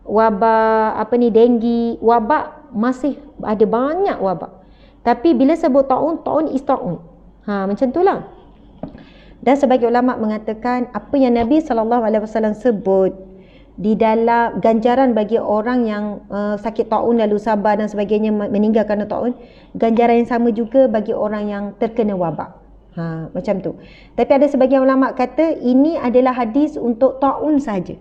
Wabak, denggi, wabak masih ada banyak wabak. Tapi bila sebut ta'un, ta'un is ta'un. Macam itulah. Dan sebagai ulama mengatakan apa yang Nabi SAW sebut di dalam ganjaran bagi orang yang sakit taun lalu sabar dan sebagainya, meninggal kerana taun, ganjaran yang sama juga bagi orang yang terkena wabak. Macam tu. Tapi ada sebagian ulama kata ini adalah hadis untuk taun saja.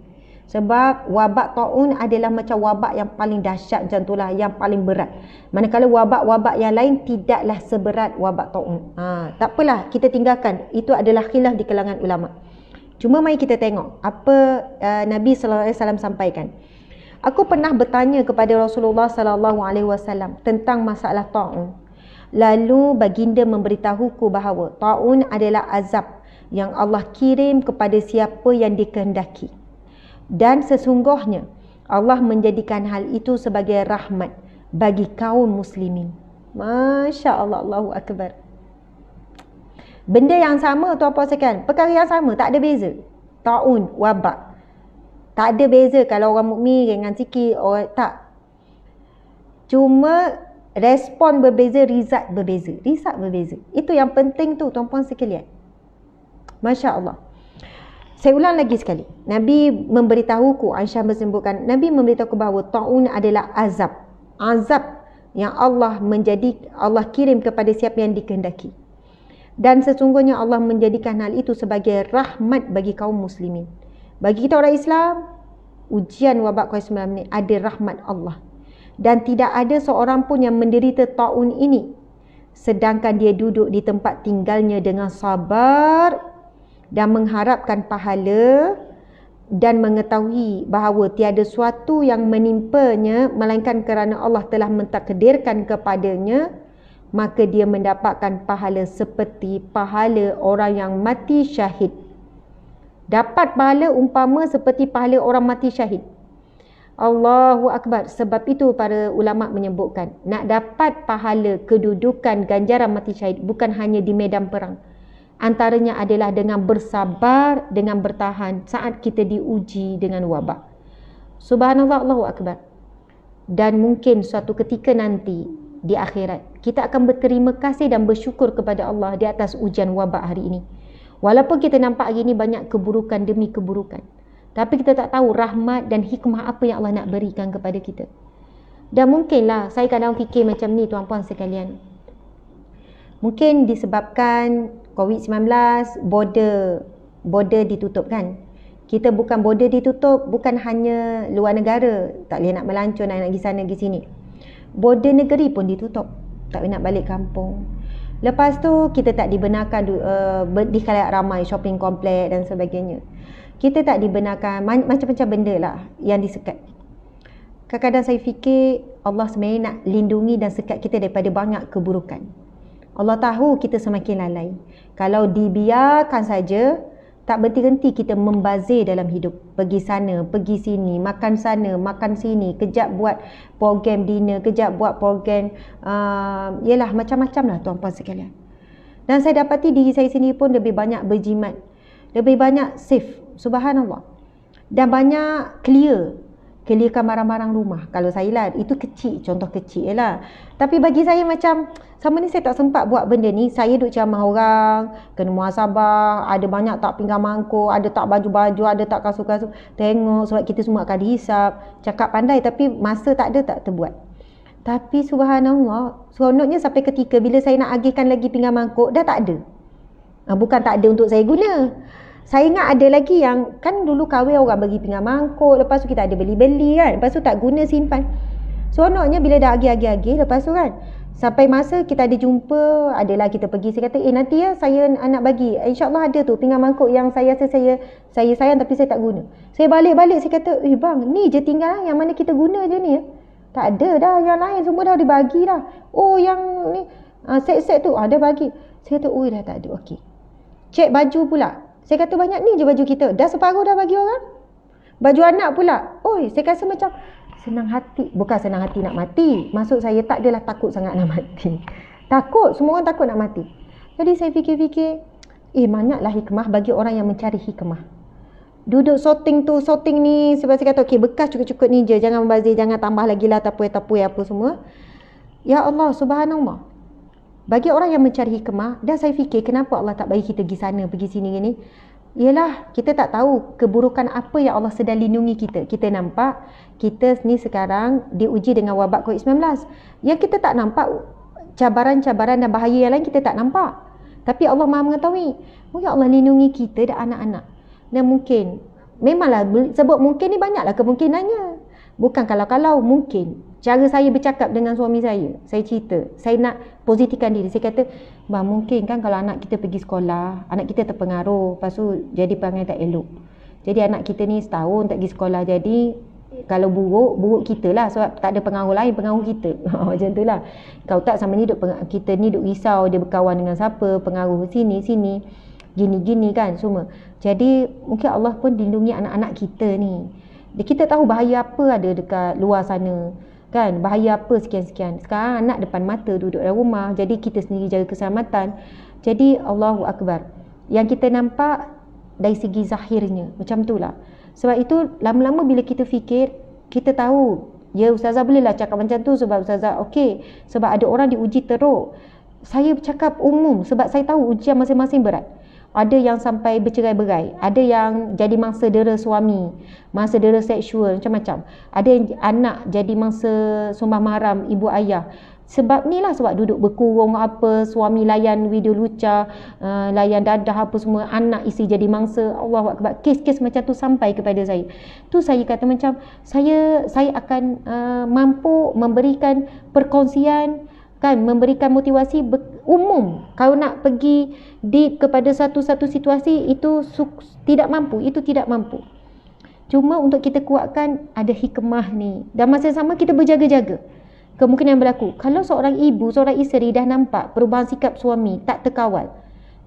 Sebab wabak taun adalah macam wabak yang paling dahsyat, macam itulah, yang paling berat. Manakala wabak-wabak yang lain tidaklah seberat wabak taun. Tak apalah, kita tinggalkan. Itu adalah khilaf di kalangan ulama. Cuma mari kita tengok apa Nabi sallallahu alaihi wasallam sampaikan. Aku pernah bertanya kepada Rasulullah sallallahu alaihi wasallam tentang masalah taun. Lalu baginda memberitahuku bahawa taun adalah azab yang Allah kirim kepada siapa yang dikehendaki. Dan sesungguhnya Allah menjadikan hal itu sebagai rahmat bagi kaum muslimin. Masya Allah, Allahu Akbar. Benda yang sama tuan-puan sekalian, perkara yang sama, tak ada beza. Taun, wabak, tak ada beza. Kalau orang mukmin ringan sikit, orang tak. Cuma respon berbeza, result berbeza. Result berbeza. Itu yang penting tu tuan-puan sekalian. Masya Allah. Saya ulang lagi sekali. Nabi memberitahuku, Aisyah menyebutkan, Nabi memberitahuku bahawa taun adalah azab. Azab yang Allah kirim kepada siapa yang dikehendaki. Dan sesungguhnya Allah menjadikan hal itu sebagai rahmat bagi kaum muslimin. Bagi kita orang Islam, ujian wabak COVID-19 ini ada rahmat Allah. Dan tidak ada seorang pun yang menderita taun ini sedangkan dia duduk di tempat tinggalnya dengan sabar dan mengharapkan pahala dan mengetahui bahawa tiada suatu yang menimpanya melainkan kerana Allah telah mentakdirkan kepadanya, maka dia mendapatkan pahala seperti pahala orang yang mati syahid. Dapat pahala umpama seperti pahala orang mati syahid. Allahu Akbar. Sebab itu para ulama menyebutkan, nak dapat pahala kedudukan ganjaran mati syahid bukan hanya di medan perang. Antaranya adalah dengan bersabar, dengan bertahan saat kita diuji dengan wabak. Subhanallah, Allahu Akbar. Dan mungkin suatu ketika nanti di akhirat, kita akan berterima kasih dan bersyukur kepada Allah di atas ujian wabak hari ini. Walaupun kita nampak hari ini banyak keburukan demi keburukan, tapi kita tak tahu rahmat dan hikmah apa yang Allah nak berikan kepada kita. Dan mungkinlah, saya kadang fikir macam ni tuan-puan sekalian. Mungkin disebabkan COVID-19, border ditutup kan. Kita bukan border ditutup, bukan hanya luar negara, tak boleh nak melancong, nak pergi sana pergi sini. Border negeri pun ditutup, tak boleh nak balik kampung. Lepas tu kita tak dibenarkan di khalayak ramai, shopping komplek dan sebagainya. Kita tak dibenarkan, macam-macam benda lah yang disekat. Kadang-kadang saya fikir Allah sebenarnya nak lindungi dan sekat kita daripada banyak keburukan. Allah tahu kita semakin lalai. Kalau dibiarkan saja, tak berhenti-henti kita membazir dalam hidup. Pergi sana, pergi sini, makan sana, makan sini, kejap buat program dinner, kejap buat program yelah macam-macam lah tuan-puan sekalian. Dan saya dapati diri saya sendiri pun lebih banyak berjimat, lebih banyak safe. Subhanallah. Dan banyak clearkan barang-barang rumah. Kalau saya lah, itu kecil, contoh kecil je lah. Tapi bagi saya macam, sama ni saya tak sempat buat benda ni. Saya duk ceramah orang, kena muhasabah, ada banyak tak pinggan mangkuk, ada tak baju-baju, ada tak kasut-kasut. Tengok sebab kita semua akan dihisap. Cakap pandai tapi masa tak ada, tak terbuat. Tapi subhanallah, seronoknya sampai ketika bila saya nak agihkan lagi pinggan mangkuk, dah tak ada. Bukan tak ada untuk saya guna. Saya ingat ada lagi yang, kan dulu kahwin orang bagi pinggan mangkuk, lepas tu kita ada beli-beli kan, lepas tu tak guna simpan. Seronoknya bila dah agih-agih, lepas tu kan, sampai masa kita ada jumpa, adalah kita pergi, saya kata, nanti ya saya nak bagi, insyaAllah ada tu pinggan mangkuk yang saya rasa saya sayang tapi saya tak guna. Saya balik-balik, saya kata, bang, ni je tinggal yang mana kita guna je ni ya. Tak ada dah, yang lain semua dah dibagi dah. Oh yang ni, set-set tu, ada bagi. Saya kata, oh dah tak ada, okey. Cek baju pula. Saya kata, banyak ni je baju kita. Dah separuh dah bagi orang. Baju anak pula. Oi, saya rasa macam senang hati. Bukan senang hati nak mati. Maksud saya tak adalah takut sangat nak mati. Takut, semua orang takut nak mati. Jadi saya fikir-fikir, banyaklah hikmah bagi orang yang mencari hikmah. Duduk sorting tu, sorting ni. Sebab saya kata, okey, bekas cukup-cukup ni je. Jangan membazir, jangan tambah lagi lah tapui-tapui apa semua. Ya Allah, subhanallah. Bagi orang yang mencari hikmah, dan saya fikir kenapa Allah tak bagi kita pergi sana, pergi sini gini. Ialah kita tak tahu keburukan apa yang Allah sedang lindungi kita. Kita nampak kita ni sekarang diuji dengan wabak COVID-19. Yang kita tak nampak cabaran-cabaran dan bahaya yang lain kita tak nampak. Tapi Allah Maha mengetahui. Mungkin Allah lindungi kita dan anak-anak. Dan mungkin, memanglah sebut mungkin ni banyaklah kemungkinannya. Bukan kalau-kalau, mungkin. Cara saya bercakap dengan suami saya cerita, saya nak positifkan diri. Saya kata, bang, mungkin kan kalau anak kita pergi sekolah, anak kita terpengaruh, lepas tu jadi perangai tak elok. Jadi anak kita ni setahun tak pergi sekolah, jadi kalau buruk kita lah, sebab tak ada pengaruh lain, pengaruh kita. Macam tu lah. Kalau tak sama ni kita ni duk risau dia berkawan dengan siapa, pengaruh sini, gini-gini kan semua. Jadi mungkin Allah pun lindungi anak-anak kita ni. Kita tahu bahaya apa ada dekat luar sana. Kan, bahaya apa sekian-sekian. Sekarang anak depan mata duduk dalam rumah, jadi kita sendiri jaga keselamatan. Jadi Allahu Akbar. Yang kita nampak dari segi zahirnya, macam itulah. Sebab itu lama-lama bila kita fikir, kita tahu, ya Ustazah bolehlah cakap macam tu sebab Ustazah okey, sebab ada orang diuji teruk. Saya bercakap umum sebab saya tahu ujian masing-masing berat. Ada yang sampai bercerai-berai, ada yang jadi mangsa dera suami, mangsa dera seksual, macam-macam. Ada yang anak jadi mangsa sumbang mahram ibu ayah. Sebab ni lah, sebab duduk berkurung apa, suami layan video lucah, layan dadah apa semua, anak isteri jadi mangsa. Allahu Akbar. Kes-kes macam tu sampai kepada saya. Tu saya kata macam saya akan mampu memberikan perkongsian, kan, memberikan motivasi umum. Kalau nak pergi deep kepada satu-satu situasi, itu tidak mampu. Cuma untuk kita kuatkan, ada hikmah ni. Dan masa sama kita berjaga-jaga kemungkinan berlaku. Kalau seorang ibu, seorang isteri dah nampak perubahan sikap suami tak terkawal,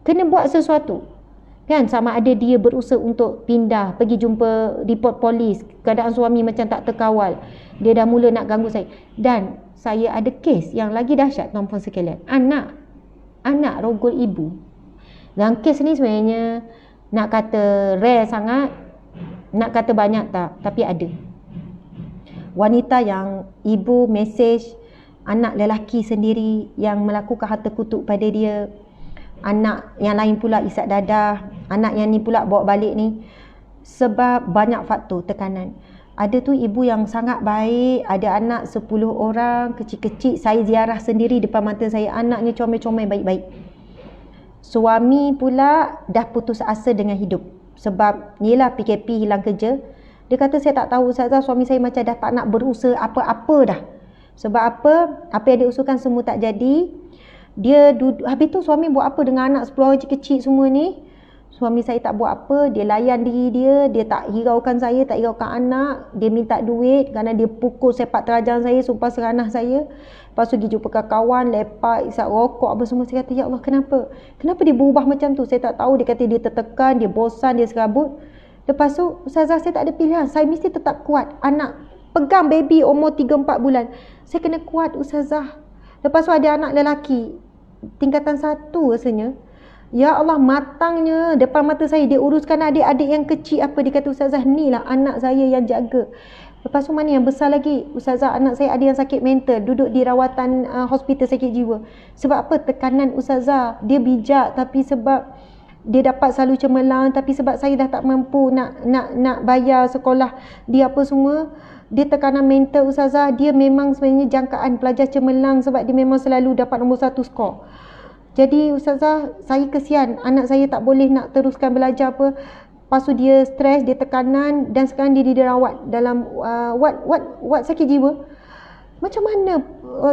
kena buat sesuatu. Kan, sama ada dia berusaha untuk pindah, pergi jumpa report polis, keadaan suami macam tak terkawal, dia dah mula nak ganggu saya. Dan saya ada kes yang lagi dahsyat, tuan-puan sekalian. Anak rogol ibu. Dan kes ni sebenarnya nak kata rare sangat, nak kata banyak tak, tapi ada. Wanita yang ibu mesej anak lelaki sendiri yang melakukan harta kutuk pada dia. Anak yang lain pula isap dadah, anak yang ni pula bawa balik ni. Sebab banyak faktor tekanan. Ada tu ibu yang sangat baik, ada anak 10 orang, kecil-kecil, saya ziarah sendiri depan mata saya, anaknya comel-comel baik-baik. Suami pula dah putus asa dengan hidup. Sebab yelah PKP, hilang kerja. Dia kata, saya tak tahu Ustazah, suami saya macam dah tak nak berusaha apa-apa dah. Sebab apa yang dia usulkan semua tak jadi. Dia duduk, habis tu suami buat apa dengan anak 10 orang kecil semua ni? Suami saya tak buat apa, dia layan diri dia tak hiraukan saya, tak hiraukan anak, dia minta duit kerana dia pukul sepak terajang saya, sumpah seranah saya. Lepas tu pergi jumpa kawan, lepak, isap rokok apa semua. Saya kata, ya Allah, kenapa dia berubah macam tu? Saya tak tahu. Dia kata dia tertekan, dia bosan, dia serabut. Lepas tu, Ustazah, saya tak ada pilihan, saya mesti tetap kuat. Anak pegang baby umur 3-4 bulan, saya kena kuat Ustazah. Lepas tu ada anak lelaki tingkatan 1 rasanya. Ya Allah, matangnya depan mata saya, dia uruskan adik-adik yang kecil apa. Dia kata, Ustazah, ni lah anak saya yang jaga. Lepas tu mana yang besar lagi? Ustazah, anak saya ada yang sakit mental, duduk di rawatan hospital sakit jiwa. Sebab apa? Tekanan Ustazah. Dia bijak, tapi sebab dia dapat selalu cemerlang, tapi sebab saya dah tak mampu nak bayar sekolah dia apa semua. Dia tekanan mental Ustazah. Dia memang sebenarnya jangkaan pelajar cemerlang sebab dia memang selalu dapat nombor 1 skor. Jadi Ustazah, saya kesian, anak saya tak boleh nak teruskan belajar apa. Lepas tu dia stres, dia tekanan, dan sekarang dia dirawat dalam wad sakit jiwa. Macam mana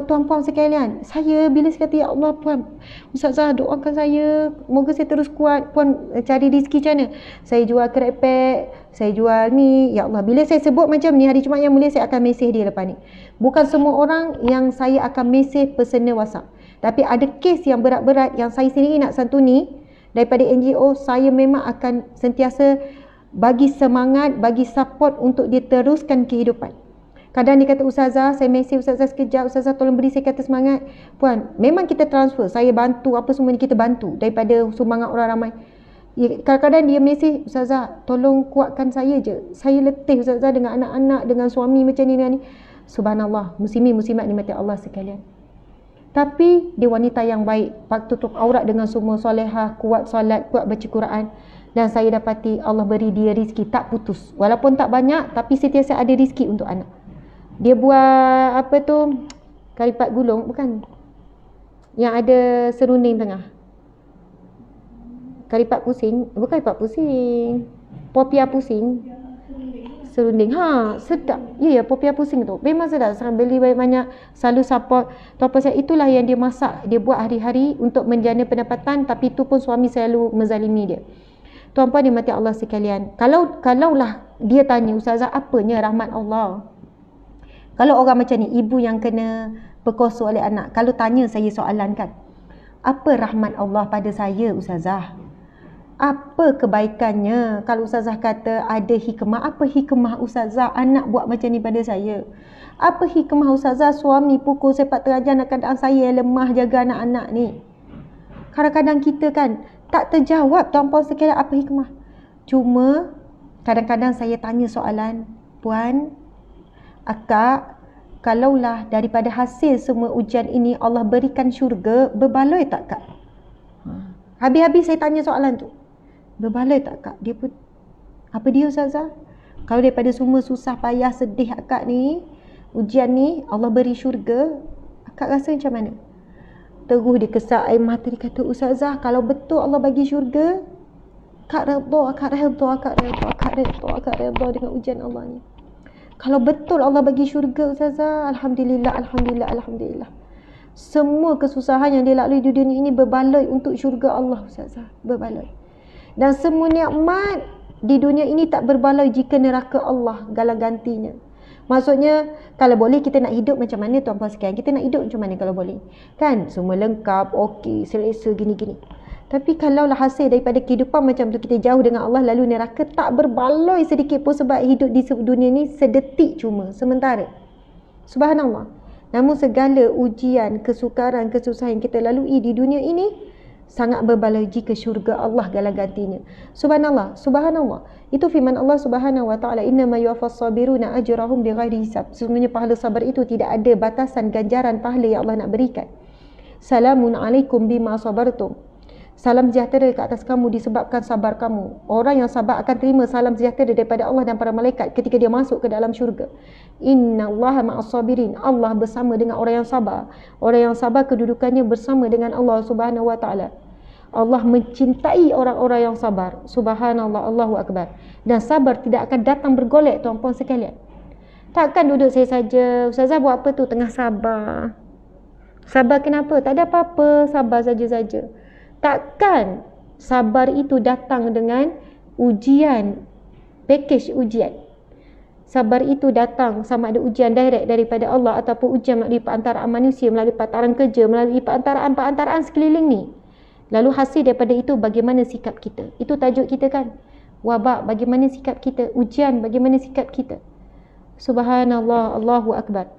tuan-puan sekalian? Saya bila saya kata, ya Allah Puan, Ustazah doakan saya, moga saya terus kuat. Puan cari rezeki macam mana? Saya jual kerepek, saya jual ni. Ya Allah, bila saya sebut macam ni, hari Jumaat yang mulia saya akan mesej dia lepas ni. Bukan semua orang yang saya akan mesej personal WhatsApp. Tapi ada kes yang berat-berat yang saya sendiri nak santuni daripada NGO, saya memang akan sentiasa bagi semangat, bagi support untuk dia teruskan kehidupan. Kadang dia kata, ustazah, saya mesej ustazah sekejap, ustazah tolong beri saya kata semangat. Puan, memang kita transfer, saya bantu, apa semua ni kita bantu daripada sumbangan orang ramai. Kadang-kadang dia mesej, ustazah tolong kuatkan saya je, saya letih ustazah dengan anak-anak, dengan suami macam ni dengan ni. Subhanallah, muslimin muslimat dimati Allah sekalian. Tapi dia wanita yang baik, waktu tutup aurat dengan semua, solehah, kuat solat, kuat baca Quran. Dan saya dapati Allah beri dia rezeki tak putus. Walaupun tak banyak, tapi sentiasa ada rezeki untuk anak. Dia buat apa tu, karipat gulung, bukan? Yang ada serunding tengah. Karipat pusing, bukan karipat pusing. Popia pusing. Serunding. Sedap. Ya, popia pusing tu. Memang sedap. Sekarang beli banyak-banyak, selalu support. Tu apa saya, itulah yang dia masak. Dia buat hari-hari untuk menjana pendapatan, tapi itu pun suami selalu menzalimi dia. Tuan-puan dimati Allah sekalian. Kalaulah dia tanya, ustazah, apanya rahmat Allah? Kalau orang macam ni, ibu yang kena perkosa oleh anak, kalau tanya saya soalan kan, apa rahmat Allah pada saya, ustazah? Apa kebaikannya? Kalau ustazah kata ada hikmah, apa hikmah ustazah anak buat macam ni pada saya? Apa hikmah ustazah suami pukul sepak terjang dalam keadaan saya yang lemah jaga anak-anak ni? Kadang-kadang kita kan tak terjawab, tuan-puan sekalian, apa hikmah. Cuma kadang-kadang saya tanya soalan, puan, akak, kalaulah daripada hasil semua ujian ini Allah berikan syurga, berbaloi tak kak? Habis-habis saya tanya soalan tu, berbaloi tak kak? Dia pun, apa dia ustazah? Kalau daripada semua susah payah sedih akak ni, ujian ni, Allah beri syurga, akak rasa macam mana? Terus dia kesal air mata, dia kata, ustazah, kalau betul Allah bagi syurga, akak redha dengan ujian Allah ni. Kalau betul Allah bagi syurga, ustazah, alhamdulillah. Semua kesusahan yang dia lalui di dunia ini berbaloi untuk syurga Allah, ustazah, berbaloi. Dan semua nikmat di dunia ini tak berbaloi jika neraka Allah galang gantinya. Maksudnya, kalau boleh kita nak hidup macam mana, tuan-puan sekalian? Kita nak hidup macam mana kalau boleh? Kan? Semua lengkap, okey, selesa, gini-gini. Tapi kalaulah hasil daripada kehidupan macam tu, kita jauh dengan Allah, lalu neraka tak berbaloi sedikit pun, sebab hidup di dunia ni sedetik cuma, sementara. Subhanallah. Namun segala ujian, kesukaran, kesusahan yang kita lalui di dunia ini sangat berbaloi jika syurga Allah galang gantinya. Subhanallah. Itu firman Allah Subhanahu wa taala, innama yuwaffas sabiruna ajrahum bighairi hisab. Sesungguhnya pahala sabar itu tidak ada batasan ganjaran pahala yang Allah nak berikan. Salamun alaikum bima sabartum. Salam sejahtera ke atas kamu disebabkan sabar kamu. Orang yang sabar akan terima salam sejahtera daripada Allah dan para malaikat ketika dia masuk ke dalam syurga. Innallaha ma'as sabirin. Allah bersama dengan orang yang sabar. Orang yang sabar kedudukannya bersama dengan Allah Subhanahu wa taala. Allah mencintai orang-orang yang sabar. Subhanallah, Allahu akbar. Dan sabar tidak akan datang bergolek, tuan-puan sekalian. Takkan duduk saya saja, ustazah buat apa tu, tengah sabar. Sabar kenapa? Tak ada apa-apa, sabar saja-saja. Takkan sabar itu datang dengan ujian, package ujian. Sabar itu datang sama ada ujian direct daripada Allah ataupun ujian melalui perantaraan manusia, melalui perantaraan kerja, melalui perantaraan sekeliling ni. Lalu hasil daripada itu bagaimana sikap kita. Itu tajuk kita kan. Wabak, bagaimana sikap kita. Ujian, bagaimana sikap kita. Subhanallah, Allahu akbar.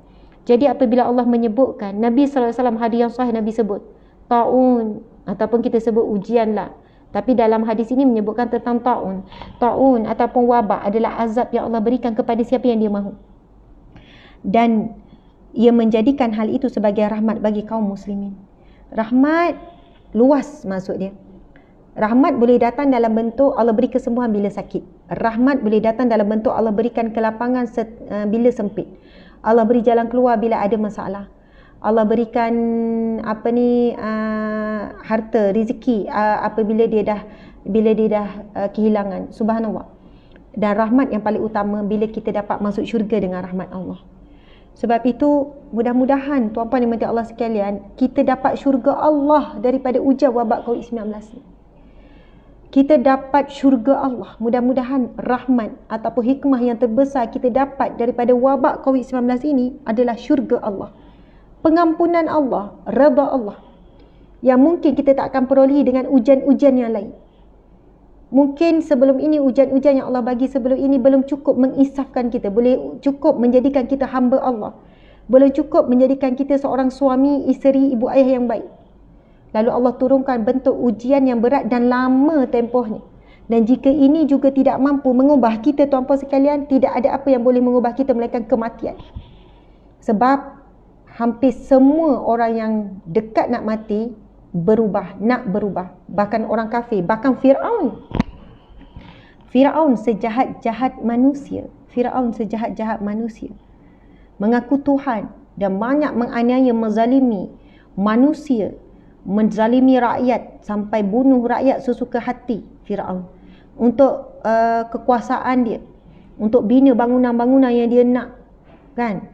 Jadi apabila Allah menyebutkan, Nabi SAW hadis yang sahih Nabi sebut ta'un, ataupun kita sebut ujian lah. Tapi dalam hadis ini menyebutkan tentang ta'un. Ta'un ataupun wabak adalah azab yang Allah berikan kepada siapa yang dia mahu. Dan ia menjadikan hal itu sebagai rahmat bagi kaum muslimin. Rahmat luas maksud dia. Rahmat boleh datang dalam bentuk Allah beri kesembuhan bila sakit. Rahmat boleh datang dalam bentuk Allah berikan kelapangan bila sempit. Allah beri jalan keluar bila ada masalah. Allah berikan harta, rezeki apabila dia dah kehilangan. Subhanallah. Dan rahmat yang paling utama bila kita dapat masuk syurga dengan rahmat Allah. Sebab itu mudah-mudahan tuan-puan dan puan Allah sekalian, kita dapat syurga Allah daripada ujian wabak COVID-19 ni. Kita dapat syurga Allah. Mudah-mudahan rahmat ataupun hikmah yang terbesar kita dapat daripada wabak COVID-19 ini adalah syurga Allah. Pengampunan Allah, redha Allah. yang mungkin kita tak akan perolehi dengan ujian-ujian yang lain. Mungkin sebelum ini ujian-ujian yang Allah bagi sebelum ini belum cukup mengisafkan kita, boleh cukup menjadikan kita hamba Allah, boleh cukup menjadikan kita seorang suami, isteri, ibu ayah yang baik. Lalu Allah turunkan bentuk ujian yang berat dan lama tempohnya. Dan jika ini juga tidak mampu mengubah kita, tuan-puan sekalian, tidak ada apa yang boleh mengubah kita melainkan kematian. Sebab hampir semua orang yang dekat nak mati berubah, nak berubah. Bahkan orang kafir, bahkan Fir'aun. Fir'aun sejahat-jahat manusia. Fir'aun sejahat-jahat manusia. Mengaku Tuhan dan banyak menganiaya, menzalimi manusia, menzalimi rakyat sampai bunuh rakyat sesuka hati. Fir'aun untuk kekuasaan dia, untuk bina bangunan-bangunan yang dia nak, kan?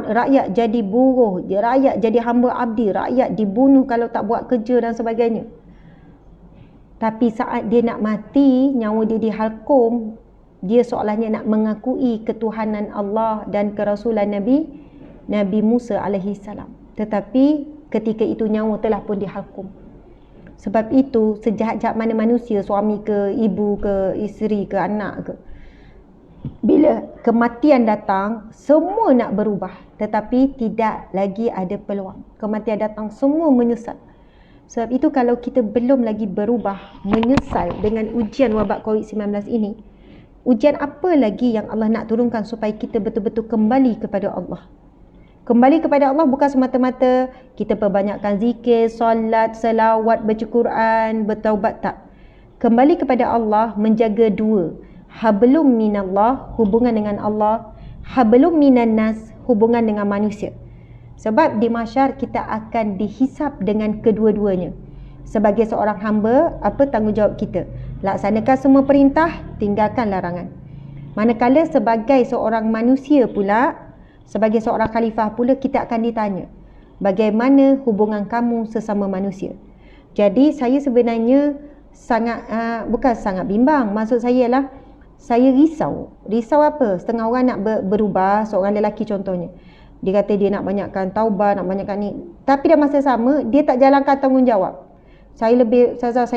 Rakyat jadi buruh, rakyat jadi hamba abdi, rakyat dibunuh kalau tak buat kerja dan sebagainya. Tapi saat dia nak mati, nyawa dia dihalkum, dia seolahnya nak mengakui ketuhanan Allah dan kerasulan Nabi Musa alaihi salam. Tetapi ketika itu nyawa telah pun dihalkum. Sebab itu sejahat-jahat mana manusia, suami ke, ibu ke, isteri ke, anak ke, bila kematian datang, semua nak berubah, tetapi tidak lagi ada peluang. Kematian datang, semua menyesal. Sebab itu kalau kita belum lagi berubah, menyesal dengan ujian wabak COVID-19 ini, ujian apa lagi yang Allah nak turunkan supaya kita betul-betul kembali kepada Allah? Kembali kepada Allah bukan semata-mata kita perbanyakkan zikir, solat, selawat, baca Quran, bertaubat, tak. Kembali kepada Allah menjaga dua. Hablum minallah, hubungan dengan Allah. Hablum minan nas, hubungan dengan manusia. Sebab di mahsyar kita akan dihisap dengan kedua-duanya. Sebagai seorang hamba, apa tanggungjawab kita? Laksanakan semua perintah, tinggalkan larangan. Manakala sebagai seorang manusia pula, sebagai seorang khalifah pula, kita akan ditanya, bagaimana hubungan kamu sesama manusia? Jadi saya sebenarnya bukan sangat bimbang. Maksud saya lah, saya risau. Risau apa? Setengah orang nak berubah, seorang lelaki contohnya. Dia kata dia nak banyakkan taubat, nak banyakkan ni. Tapi dalam masa sama, dia tak jalankan tanggungjawab. Saya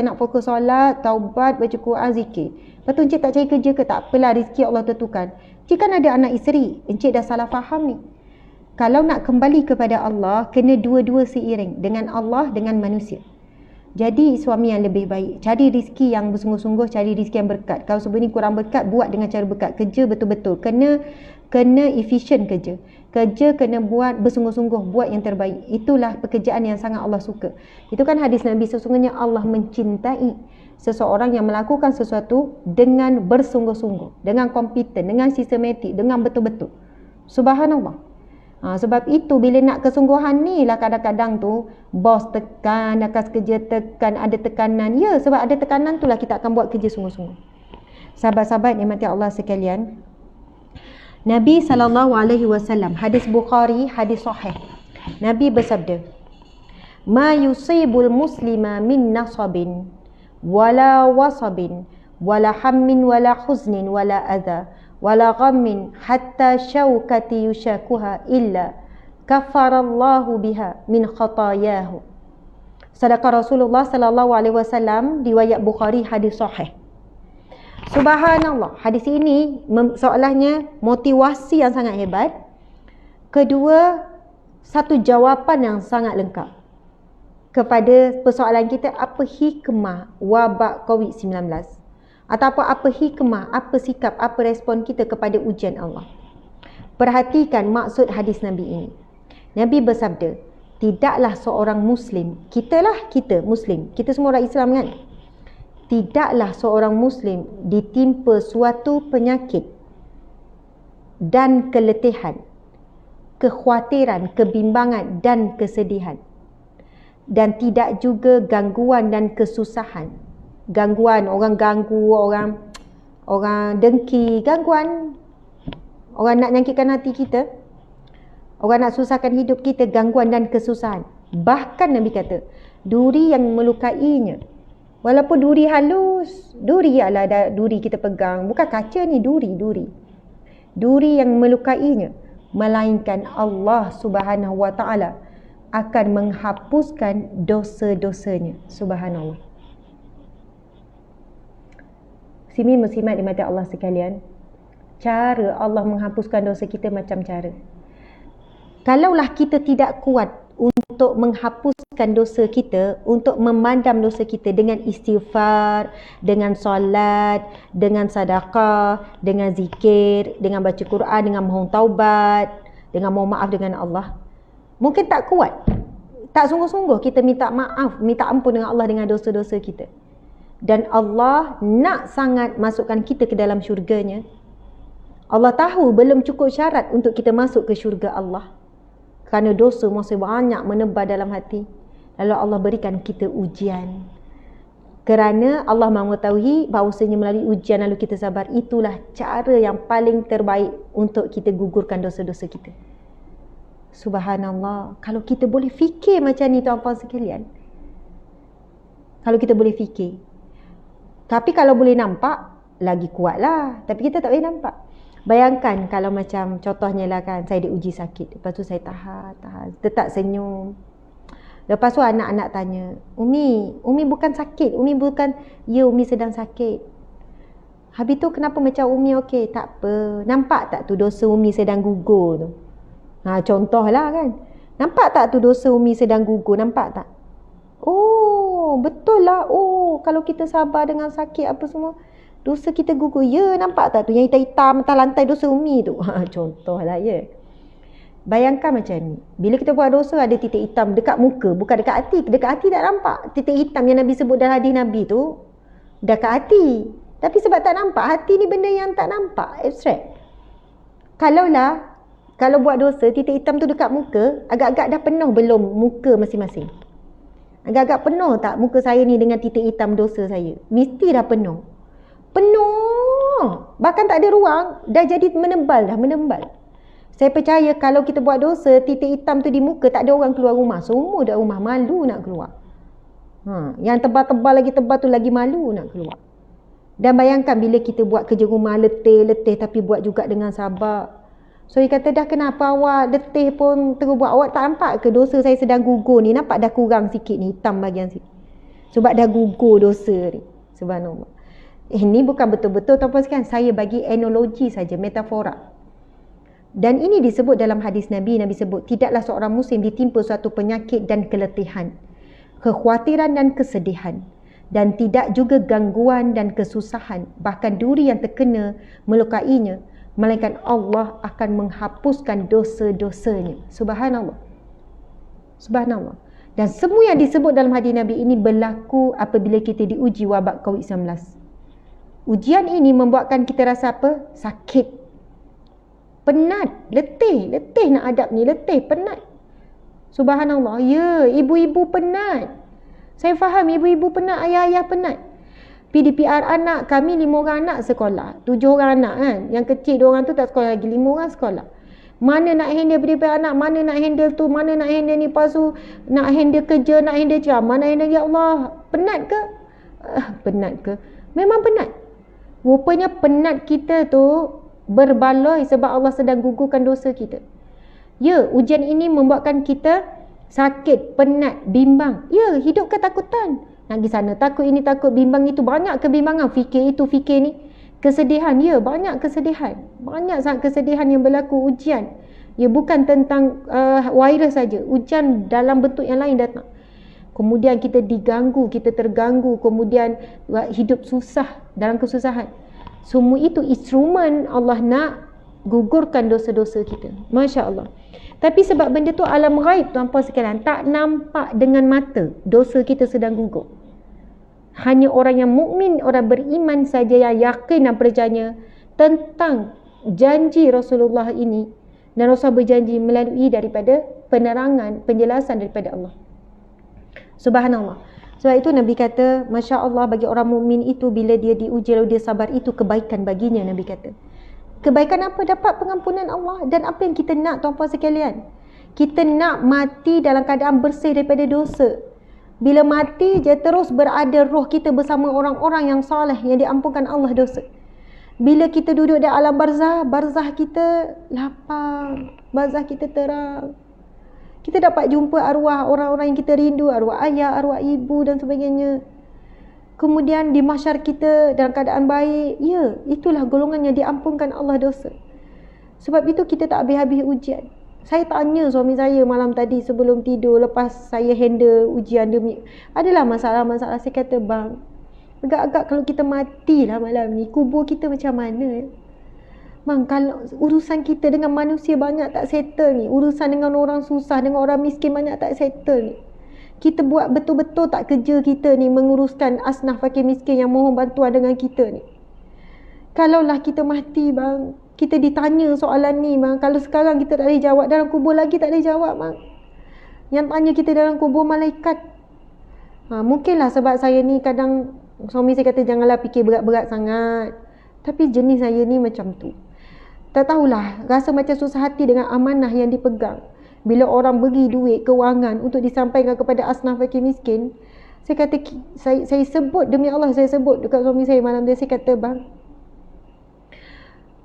nak fokus solat, taubat, baca Quran, zikir. Lepas tu encik tak cari kerja ke? Tak apalah, rezeki Allah tentukan. Encik kan ada anak isteri, encik dah salah faham ni. Kalau nak kembali kepada Allah, kena dua-dua seiring, dengan Allah, dengan manusia. Jadi suami yang lebih baik, cari rezeki yang bersungguh-sungguh, cari rezeki yang berkat. Kalau sebenarnya kurang berkat, buat dengan cara berkat. Kerja betul-betul, kena efisien kerja. Kerja kena buat bersungguh-sungguh, buat yang terbaik. Itulah pekerjaan yang sangat Allah suka. Itu kan hadis Nabi, sesungguhnya Allah mencintai seseorang yang melakukan sesuatu dengan bersungguh-sungguh, dengan kompeten, dengan sistematik, dengan betul-betul. Subhanallah. Sebab itu bila nak kesungguhan ni lah kadang-kadang tu bos tekan, akas kerja tekan, ada tekanan. Ya, sebab ada tekanan tu lah kita akan buat kerja sungguh-sungguh. Sahabat-sahabat nikmati Allah sekalian, Nabi SAW, hadis Bukhari, hadis sahih, Nabi bersabda, ma yusibul muslima min nasabin wala wasabin wala hammin wala huznin wala adha wala ghammin hatta syaukati yushakuha illa kafarallahu biha min khatayahu. Sedekah Rasulullah sallallahu alaihi wasallam, riwayat Bukhari, hadis sahih. Subhanallah, hadis ini seolahnya motivasi yang sangat hebat. Kedua, satu jawapan yang sangat lengkap kepada persoalan kita, apa hikmah wabak COVID-19, atau apa hikmah, apa sikap, apa respon kita kepada ujian Allah. Perhatikan maksud hadis Nabi ini. Nabi bersabda, tidaklah seorang Muslim, kita Muslim, kita semua orang Islam kan, tidaklah seorang Muslim ditimpa suatu penyakit dan keletihan, kekhawatiran, kebimbangan dan kesedihan, dan tidak juga gangguan dan kesusahan. Gangguan, orang ganggu, orang dengki, gangguan, orang nak nyangkitkan hati kita, orang nak susahkan hidup kita, gangguan dan kesusahan. Bahkan Nabi kata, duri yang melukainya, walaupun duri halus, duri ialah duri kita pegang, bukan kaca ni, duri yang melukainya, melainkan Allah Subhanahu wa taala akan menghapuskan dosa-dosanya. Subhanallah. Muslimat dimati Allah sekalian, cara Allah menghapuskan dosa kita macam cara. Kalaulah kita tidak kuat untuk menghapuskan dosa kita, untuk memandam dosa kita dengan istighfar, dengan solat, dengan sedekah, dengan zikir, dengan baca Quran, dengan mohon taubat, dengan mohon maaf dengan Allah, mungkin tak kuat, tak sungguh-sungguh kita minta maaf, minta ampun dengan Allah dengan dosa-dosa kita. Dan Allah nak sangat masukkan kita ke dalam syurganya. Allah tahu belum cukup syarat untuk kita masuk ke syurga Allah, kerana dosa masih banyak menebal dalam hati. Lalu Allah berikan kita ujian, kerana Allah mengetahui bahawasanya melalui ujian lalu kita sabar, itulah cara yang paling terbaik untuk kita gugurkan dosa-dosa kita. Subhanallah. Kalau kita boleh fikir macam ni tuan-puan sekalian, kalau kita boleh fikir. Tapi kalau boleh nampak, lagi kuat lah. Tapi kita tak boleh nampak. Bayangkan kalau macam contohnya lah kan, saya diuji sakit, lepas tu saya tahan, tetap senyum. Lepas tu anak-anak tanya, Umi bukan sakit, Umi bukan, ya Umi sedang sakit. Habis tu kenapa macam Umi okey? Tak apa. Nampak tak tu dosa Umi sedang gugur tu? Contohlah kan. Nampak tak tu dosa Umi sedang gugur? Nampak tak? Oh, betul lah. Oh, kalau kita sabar dengan sakit apa semua, dosa kita gugur. Ya, nampak tak tu yang hitam-hitam atas lantai dosa Umi tu? Contohlah ya. Bayangkan macam ni. Bila kita buat dosa ada titik hitam dekat muka, bukan dekat hati. Dekat hati tak nampak. Titik hitam yang Nabi sebut dalam hadis Nabi tu dekat hati. Tapi sebab tak nampak, hati ni benda yang tak nampak, abstrak. Kalau buat dosa, titik hitam tu dekat muka, agak-agak dah penuh belum muka masing-masing? Agak-agak penuh tak muka saya ni dengan titik hitam dosa saya? Mesti dah penuh. Bahkan tak ada ruang, dah jadi menebal. Saya percaya kalau kita buat dosa, titik hitam tu di muka, tak ada orang keluar rumah. Semua dah rumah, malu nak keluar. Yang tebal-tebal lagi tebal tu lagi malu nak keluar. Dan bayangkan bila kita buat kerja rumah letih tapi buat juga dengan sabar. So dia kata, dah kenapa awak letih pun terus buat? Awak tak nampak ke dosa saya sedang gugur ni? Nampak dah kurang sikit ni, hitam bahagian sikit. Sebab dah gugur dosa ni. Subhanallah. Ini bukan betul-betul tuan-puan sekalian. Saya bagi analogi saja, metafora. Dan ini disebut dalam hadis Nabi. Nabi sebut, tidaklah seorang muslim ditimpa suatu penyakit dan keletihan, kekhawatiran dan kesedihan, dan tidak juga gangguan dan kesusahan, bahkan duri yang terkena melukainya, melainkan Allah akan menghapuskan dosa-dosanya. Subhanallah. Subhanallah. Dan semua yang disebut dalam hadis Nabi ini berlaku apabila kita diuji wabak COVID-19. Ujian ini membuatkan kita rasa apa? Sakit, penat, letih nak hadap ni, letih, penat. Subhanallah. Ya, ibu-ibu penat. Saya faham ibu-ibu penat, ayah-ayah penat. PDPR anak kami 5 orang anak sekolah, 7 orang anak kan. Yang kecil 2 orang tu tak sekolah lagi, 5 orang sekolah. Mana nak handle PDPR anak, mana nak handle tu, mana nak handle ni, lepas tu nak handle kerja, nak handle ceramah, nak handle, ya Allah. Penat ke? Penat ke? Memang penat. Rupanya penat kita tu berbaloi sebab Allah sedang gugurkan dosa kita. Ya, ujian ini membuatkan kita sakit, penat, bimbang. Ya, hidup ketakutan. Nak pergi sana, takut ini, takut, bimbang itu. Banyak kebimbangan, fikir itu, fikir ni. Kesedihan, ya, banyak kesedihan. Banyak sangat kesedihan yang berlaku ujian. Ya, bukan tentang virus saja. Ujian dalam bentuk yang lain datang. Kemudian kita diganggu, kita terganggu. Kemudian hidup susah, dalam kesusahan. Semua itu instrumen Allah nak gugurkan dosa-dosa kita. Masya Allah. Tapi sebab benda tu alam ghaib tuan-puan sekalian, tak nampak dengan mata dosa kita sedang gugur. Hanya orang yang mukmin, orang beriman saja yang yakin dan percaya tentang janji Rasulullah ini, dan Rasul berjanji melalui daripada penerangan, penjelasan daripada Allah. Subhanallah. Sebab itu Nabi kata, Masya Allah, bagi orang mukmin itu bila dia diuji lalu dia sabar, itu kebaikan baginya. Nabi kata, kebaikan apa? Dapat pengampunan Allah. Dan apa yang kita nak tuan-puan sekalian? Kita nak mati dalam keadaan bersih daripada dosa. Bila mati je terus berada roh kita bersama orang-orang yang soleh, yang diampunkan Allah dosa. Bila kita duduk di alam barzah, barzah kita lapang, barzah kita terang. Kita dapat jumpa arwah orang-orang yang kita rindu, arwah ayah, arwah ibu dan sebagainya. Kemudian di mahsyar kita dalam keadaan baik. Ya, itulah golongan yang diampunkan Allah dosa. Sebab itu kita tak habis-habis ujian. Saya tanya suami saya malam tadi sebelum tidur, lepas saya handle ujian dia. Adalah masalah-masalah. Saya kata, bang, agak-agak kalau kita matilah malam ni, kubur kita macam mana? Bang, kalau urusan kita dengan manusia banyak tak settle ni, urusan dengan orang susah, dengan orang miskin banyak tak settle ni. Kita buat betul-betul tak kerja kita ni menguruskan asnaf fakir miskin yang mohon bantuan dengan kita ni. Kalaulah kita mati, bang, kita ditanya soalan ni, bang. Kalau sekarang kita tak boleh jawab, dalam kubur lagi tak boleh jawab, bang. Yang tanya kita dalam kubur malaikat. Mungkinlah sebab saya ni kadang suami saya kata janganlah fikir berat-berat sangat. Tapi jenis saya ni macam tu. Tak tahulah, rasa macam susah hati dengan amanah yang dipegang. Bila orang beri duit, kewangan untuk disampaikan kepada asnaf fakir miskin, saya kata, saya sebut, demi Allah saya sebut dekat suami saya malam dia, saya kata, bang,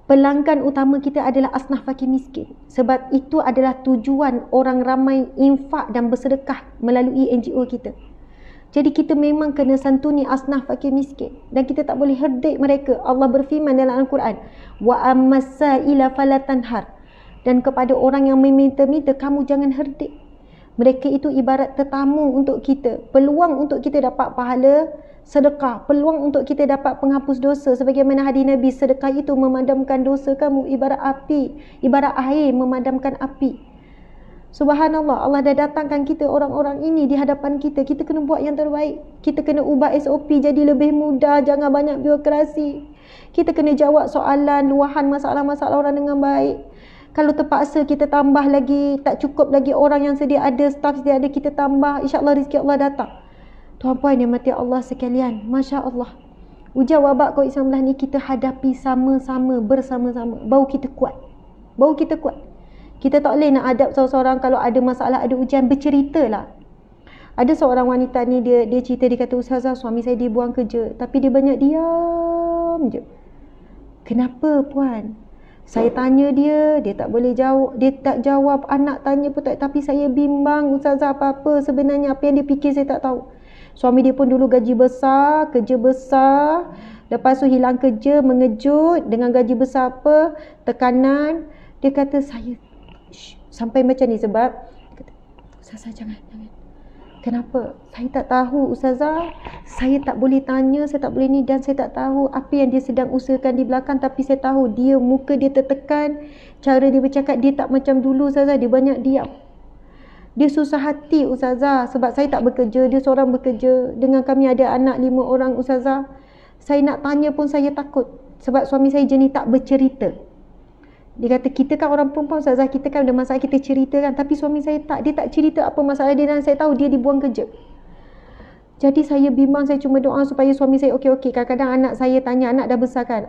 pelanggan utama kita adalah asnaf fakir miskin. Sebab itu adalah tujuan orang ramai infak dan bersedekah melalui NGO kita. Jadi kita memang kena santuni asnaf fakir miskin. Dan kita tak boleh herdik mereka. Allah berfirman dalam Al-Quran, wa ammasa'ila falatanhar. Dan kepada orang yang meminta-minta, kamu jangan herdik. Mereka itu ibarat tetamu untuk kita. Peluang untuk kita dapat pahala sedekah. Peluang untuk kita dapat penghapus dosa. Sebagaimana hadis Nabi, sedekah itu memadamkan dosa kamu. Ibarat api, ibarat air memadamkan api. Subhanallah, Allah dah datangkan kita orang-orang ini di hadapan kita. Kita kena buat yang terbaik. Kita kena ubah SOP jadi lebih mudah. Jangan banyak birokrasi. Kita kena jawab soalan, luahan masalah-masalah orang dengan baik. Kalau terpaksa kita tambah lagi, tak cukup lagi orang yang sedia ada, staff sedia ada, kita tambah. InsyaAllah rezeki Allah datang. Tuan puan yang mati Allah sekalian, Masya Allah. Ujian wabak COVID-19 ni kita hadapi sama-sama, bersama-sama. Baru kita kuat. Baru kita kuat. Kita tak boleh nak adab seorang-seorang kalau ada masalah, ada ujian, berceritalah. Ada seorang wanita ni, dia cerita, dia kata, Ustazah, suami saya dibuang kerja. Tapi dia banyak diam je. Kenapa puan? Saya tanya dia tak boleh jawab. Dia tak jawab. Anak tanya pun tak. Tapi saya bimbang, Ustazah, apa-apa sebenarnya, apa yang dia fikir saya tak tahu. Suami dia pun dulu gaji besar, kerja besar. Lepas tu hilang kerja, mengejut dengan gaji besar apa, tekanan. Dia kata, saya sampai macam ni sebab Ustazah jangan. Kenapa? Saya tak tahu, Ustazah. Saya tak boleh tanya, saya tak boleh ni, dan saya tak tahu apa yang dia sedang usahakan di belakang. Tapi saya tahu dia, muka dia tertekan, cara dia bercakap, dia tak macam dulu, Ustazah. Dia banyak diam. Dia susah hati, Ustazah, sebab saya tak bekerja, dia seorang bekerja. Dengan kami ada anak 5 orang, Ustazah. Saya nak tanya pun saya takut sebab suami saya jenis tak bercerita. Dia kata, kita kan orang perempuan, Ustazah, kita kan ada masalah, kita cerita kan. Tapi suami saya tak, dia tak cerita apa masalah dia, dan saya tahu dia dibuang kerja. Jadi saya bimbang, saya cuma doa supaya suami saya okey-okey. Kadang-kadang anak saya tanya, anak dah besar kan,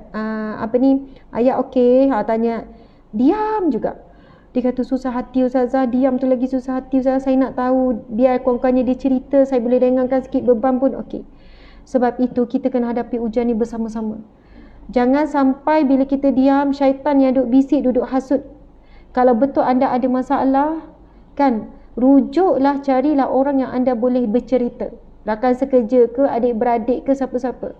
ayah okey? Tanya, diam juga. Dia kata, susah hati, Ustazah, diam tu lagi susah hati, Ustazah. Saya nak tahu, biar kurang-kurangnya dia cerita, saya boleh ringankan sikit beban pun okey. Sebab itu kita kena hadapi ujian ni bersama-sama. Jangan sampai bila kita diam, syaitan yang duduk bisik, duduk hasut. Kalau betul anda ada masalah, kan, rujuklah, carilah orang yang anda boleh bercerita. Rakan sekerja ke, adik-beradik ke, siapa-siapa.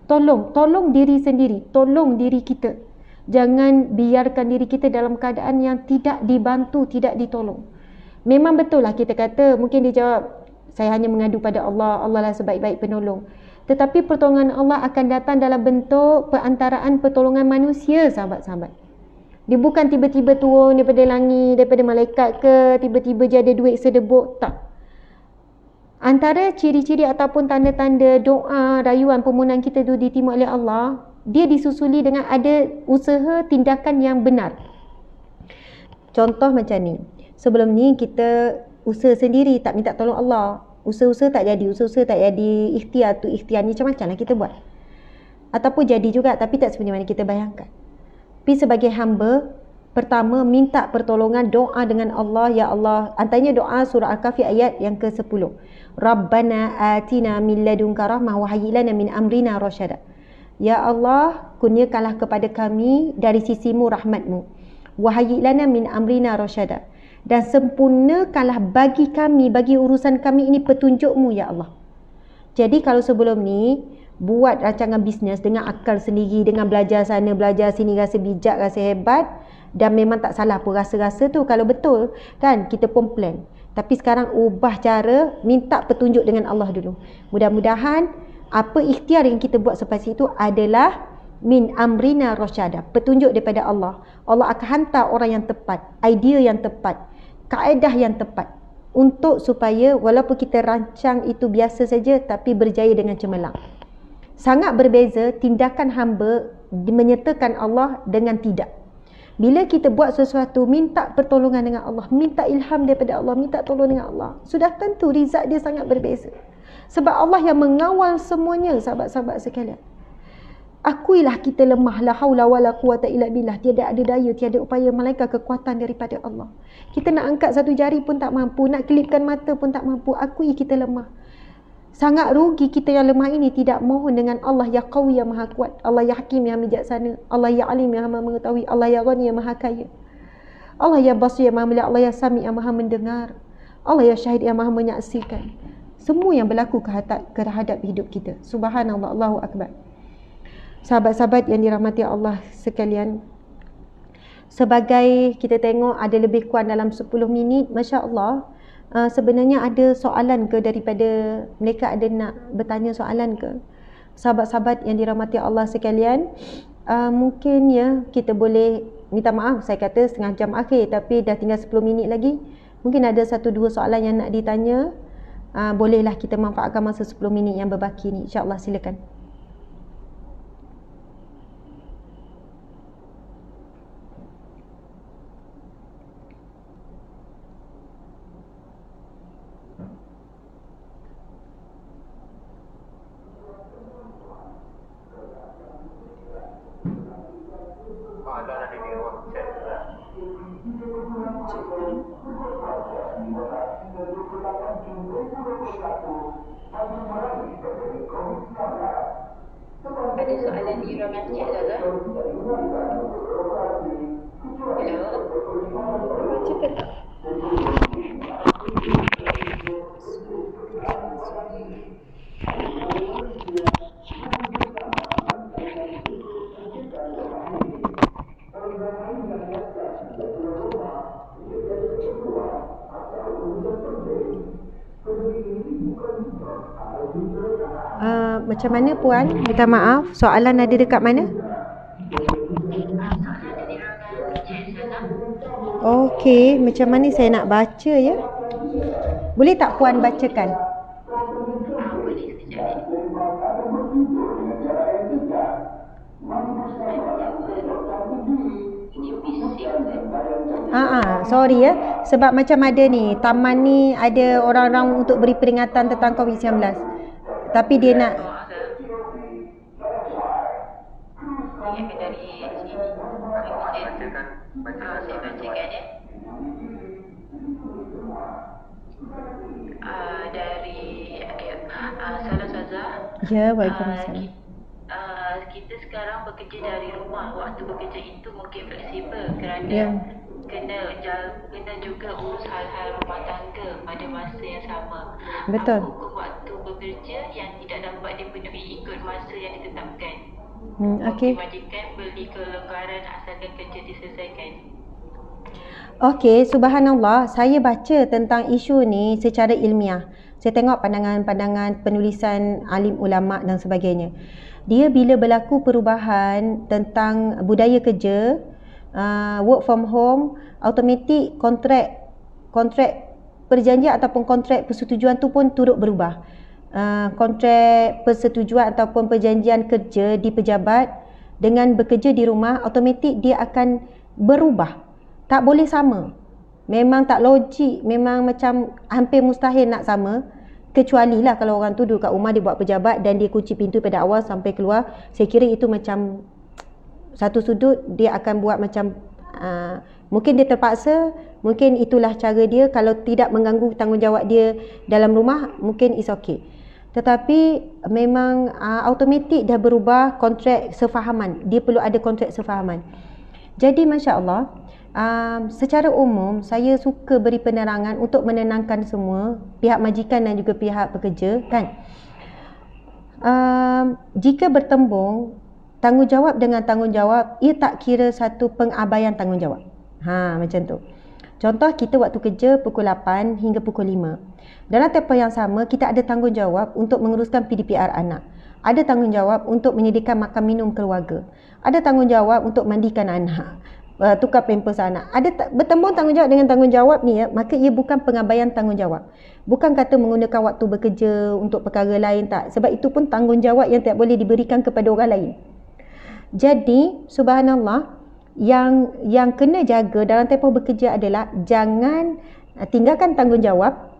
Tolong diri sendiri, tolong diri kita. Jangan biarkan diri kita dalam keadaan yang tidak dibantu, tidak ditolong. Memang betul lah kita kata, mungkin dia jawab, saya hanya mengadu pada Allah, Allah lah sebaik-baik penolong. Tetapi pertolongan Allah akan datang dalam bentuk perantaraan pertolongan manusia, sahabat-sahabat. Dia bukan tiba-tiba turun daripada langit, daripada malaikat ke, tiba-tiba je ada duit sedebuk, tak. Antara ciri-ciri ataupun tanda-tanda doa, rayuan, permohonan kita tu diterima oleh Allah, dia disusuli dengan ada usaha tindakan yang benar. Contoh macam ni. Sebelum ni kita usaha sendiri, tak minta tolong Allah. Usaha-usaha tak jadi, ikhtiar tu ikhtiar ni macam-macam lah kita buat. Ataupun jadi juga tapi tak seperti mana kita bayangkan. Tapi sebagai hamba, pertama minta pertolongan, doa dengan Allah. Ya Allah, antaranya doa surah Al-Kahfi ayat yang ke-10. Rabbana atina min ladunka rahmah wa hayyi lana min amrina rasyada. Ya Allah, kurniakanlah kepada kami dari sisimu rahmatmu. Wa hayyi lana min amrina rasyada. dan sempurnakanlah bagi kami, bagi urusan kami ini petunjuk-Mu ya Allah. Jadi kalau sebelum ni buat rancangan bisnes dengan akal sendiri, dengan belajar sana belajar sini, rasa bijak, rasa hebat, dan memang tak salah pun rasa-rasa tu kalau betul kan, kita pun plan. Tapi sekarang ubah cara, minta petunjuk dengan Allah dulu. Mudah-mudahan apa ikhtiar yang kita buat selepas itu adalah min amrina rasyada, petunjuk daripada Allah. Allah akan hantar orang yang tepat, idea yang tepat, kaedah yang tepat, untuk supaya walaupun kita rancang itu biasa saja tapi berjaya dengan cemerlang. Sangat berbeza tindakan hamba menyertakan Allah dengan tidak. Bila kita buat sesuatu, minta pertolongan dengan Allah, minta ilham daripada Allah, minta tolong dengan Allah, sudah tentu result dia sangat berbeza. Sebab Allah yang mengawal semuanya, sahabat-sahabat sekalian. Akuilah kita lemah, la haula wala quwata illa billah, tiada ada daya, tiada upaya melainkan kekuatan daripada Allah. Kita nak angkat satu jari pun tak mampu, nak kelipkan mata pun tak mampu. Akui kita lemah. Sangat rugi kita yang lemah ini tidak mohon dengan Allah ya Qawi yang maha kuat, Allah ya Hakim yang bijaksana, Allah ya Alim yang maha mengetahui, Allah ya Ghani yang maha kaya, Allah ya Basir yang maha melihat, Allah ya Sami yang maha mendengar, Allah ya Syahid yang maha menyaksikan. Semua yang berlaku terhadap hidup kita. Subhanallah, Allahu Akbar. Sahabat-sahabat yang dirahmati Allah sekalian, sebagai kita tengok ada lebih kurang dalam 10 minit, Masya Allah. Sebenarnya ada soalan ke daripada mereka, ada nak bertanya soalan ke? Sahabat-sahabat yang dirahmati Allah sekalian, mungkin ya kita boleh minta maaf, saya kata setengah jam akhir tapi dah tinggal 10 minit lagi. Mungkin ada 1-2 soalan yang nak ditanya. Bolehlah kita manfaatkan masa 10 minit yang berbaki ni. InsyaAllah, silakan. Ada soalan di ruangan chat Zaza. Hello. Cepat tak? Macam mana Puan? Minta maaf, soalan ada dekat mana? Okey, macam mana saya nak baca ya? Boleh tak Puan bacakan? Boleh sekejap. Ini bising. Sorry ya. Sebab macam ada ni, taman ni ada orang-orang untuk beri peringatan tentang COVID-19. Tapi dia nak dari sini. Saya bacakan ya. Dari salam Saza. Ya, waalaikumsalam. Kita sekarang bekerja dari rumah. Waktu bekerja itu mungkin fleksibel kerana kena juga urus hal-hal rumah tangga pada masa yang sama. Betul. Hukum waktu bekerja yang tidak dapat dipenuhi ikut masa yang ditetapkan. Okey. Majikan beli kelonggaran asalkan kerja diselesaikan. Okey, subhanallah, saya baca tentang isu ni secara ilmiah. Saya tengok pandangan-pandangan penulisan alim ulama dan sebagainya. Dia bila berlaku perubahan tentang budaya kerja, work from home, automatik kontrak perjanjian ataupun kontrak persetujuan tu pun turut berubah. Kontrak persetujuan ataupun perjanjian kerja di pejabat dengan bekerja di rumah, automatik dia akan berubah. Tak boleh sama. Memang tak logik, memang macam hampir mustahil nak sama. Kecuali lah kalau orang tu duduk kat rumah, dia buat pejabat dan dia kunci pintu pada awal sampai keluar. Saya kira itu macam satu sudut dia akan buat macam mungkin dia terpaksa, mungkin itulah cara dia. Kalau tidak mengganggu tanggungjawab dia dalam rumah, mungkin is okay. Tetapi memang automatik dah berubah kontrak sefahaman. Dia perlu ada kontrak sefahaman. Jadi Masya Allah, secara umum saya suka beri penerangan untuk menenangkan semua pihak majikan dan juga pihak pekerja kan. Jika bertembung tanggungjawab dengan tanggungjawab, ia tak kira satu pengabaian tanggungjawab. Macam tu. Contoh, kita waktu kerja pukul 8 hingga pukul 5. Dalam tempoh yang sama, kita ada tanggungjawab untuk menguruskan PDPR anak. Ada tanggungjawab untuk menyediakan makan minum keluarga. Ada tanggungjawab untuk mandikan anak, tukar pampers anak. Ada bertembung tanggungjawab dengan tanggungjawab ni maka ia bukan pengabaian tanggungjawab. Bukan kata menggunakan waktu bekerja untuk perkara lain, tak. Sebab itu pun tanggungjawab yang tak boleh diberikan kepada orang lain. Jadi, subhanallah, yang kena jaga dalam tempoh bekerja adalah jangan tinggalkan tanggungjawab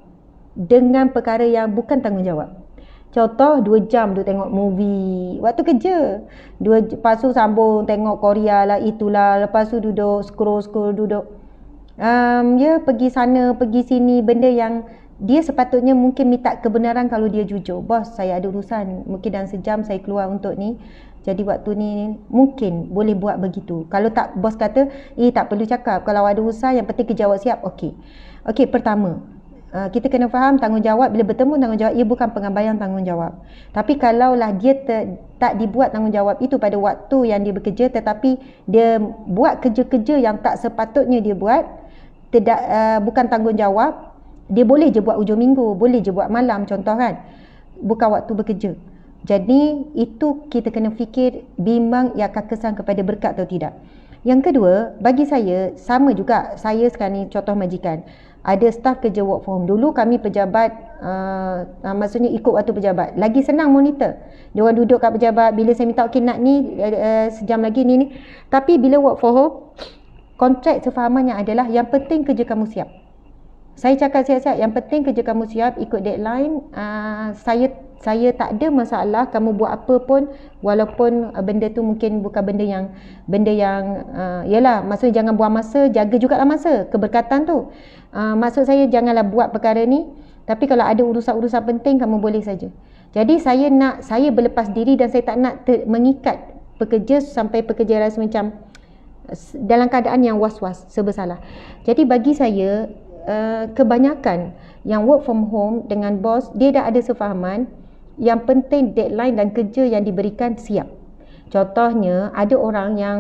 dengan perkara yang bukan tanggungjawab. Contoh, 2 jam tu tengok movie waktu kerja. Lepas tu sambung tengok Korea lah, itulah. Lepas tu duduk scroll duduk. Pergi sana, pergi sini, benda yang dia sepatutnya mungkin minta kebenaran kalau dia jujur. Bos, saya ada urusan, mungkin dalam sejam saya keluar untuk ni. Jadi waktu ni mungkin boleh buat begitu. Kalau tak, bos kata, tak perlu cakap. Kalau ada urusan, yang penting kerja awak siap, okey. Okey, pertama, kita kena faham tanggungjawab, bila bertemu tanggungjawab, ia bukan pengabaian tanggungjawab. Tapi kalaulah dia tak dibuat tanggungjawab itu pada waktu yang dia bekerja, tetapi dia buat kerja-kerja yang tak sepatutnya dia buat, bukan tanggungjawab, dia boleh je buat hujung minggu, boleh je buat malam, contoh kan, bukan waktu bekerja. Jadi itu kita kena fikir, bimbang ia akan kesan kepada berkat atau tidak. Yang kedua, bagi saya sama juga. Saya sekarang ni contoh majikan, ada staf kerja work from home. Dulu kami pejabat, maksudnya ikut waktu pejabat, lagi senang monitor. Dia orang duduk kat pejabat, bila saya minta okey nak ni sejam lagi ni. Tapi bila work from home, kontrak sefahamannya adalah yang penting kerja kamu siap. Saya cakap siap-siap, yang penting kerja kamu siap, ikut deadline. Saya tak ada masalah kamu buat apa pun, walaupun benda tu mungkin bukan benda yang yalah, maksudnya jangan buang masa, jaga jugalah masa, keberkatan tu. Maksud saya janganlah buat perkara ni, tapi kalau ada urusan-urusan penting kamu boleh saja. Jadi saya berlepas diri dan saya tak nak mengikat pekerja sampai pekerja rasa macam dalam keadaan yang was-was, serba salah. Jadi bagi saya, kebanyakan yang work from home dengan bos, dia dah ada sefahaman, yang penting deadline dan kerja yang diberikan siap. Contohnya, ada orang yang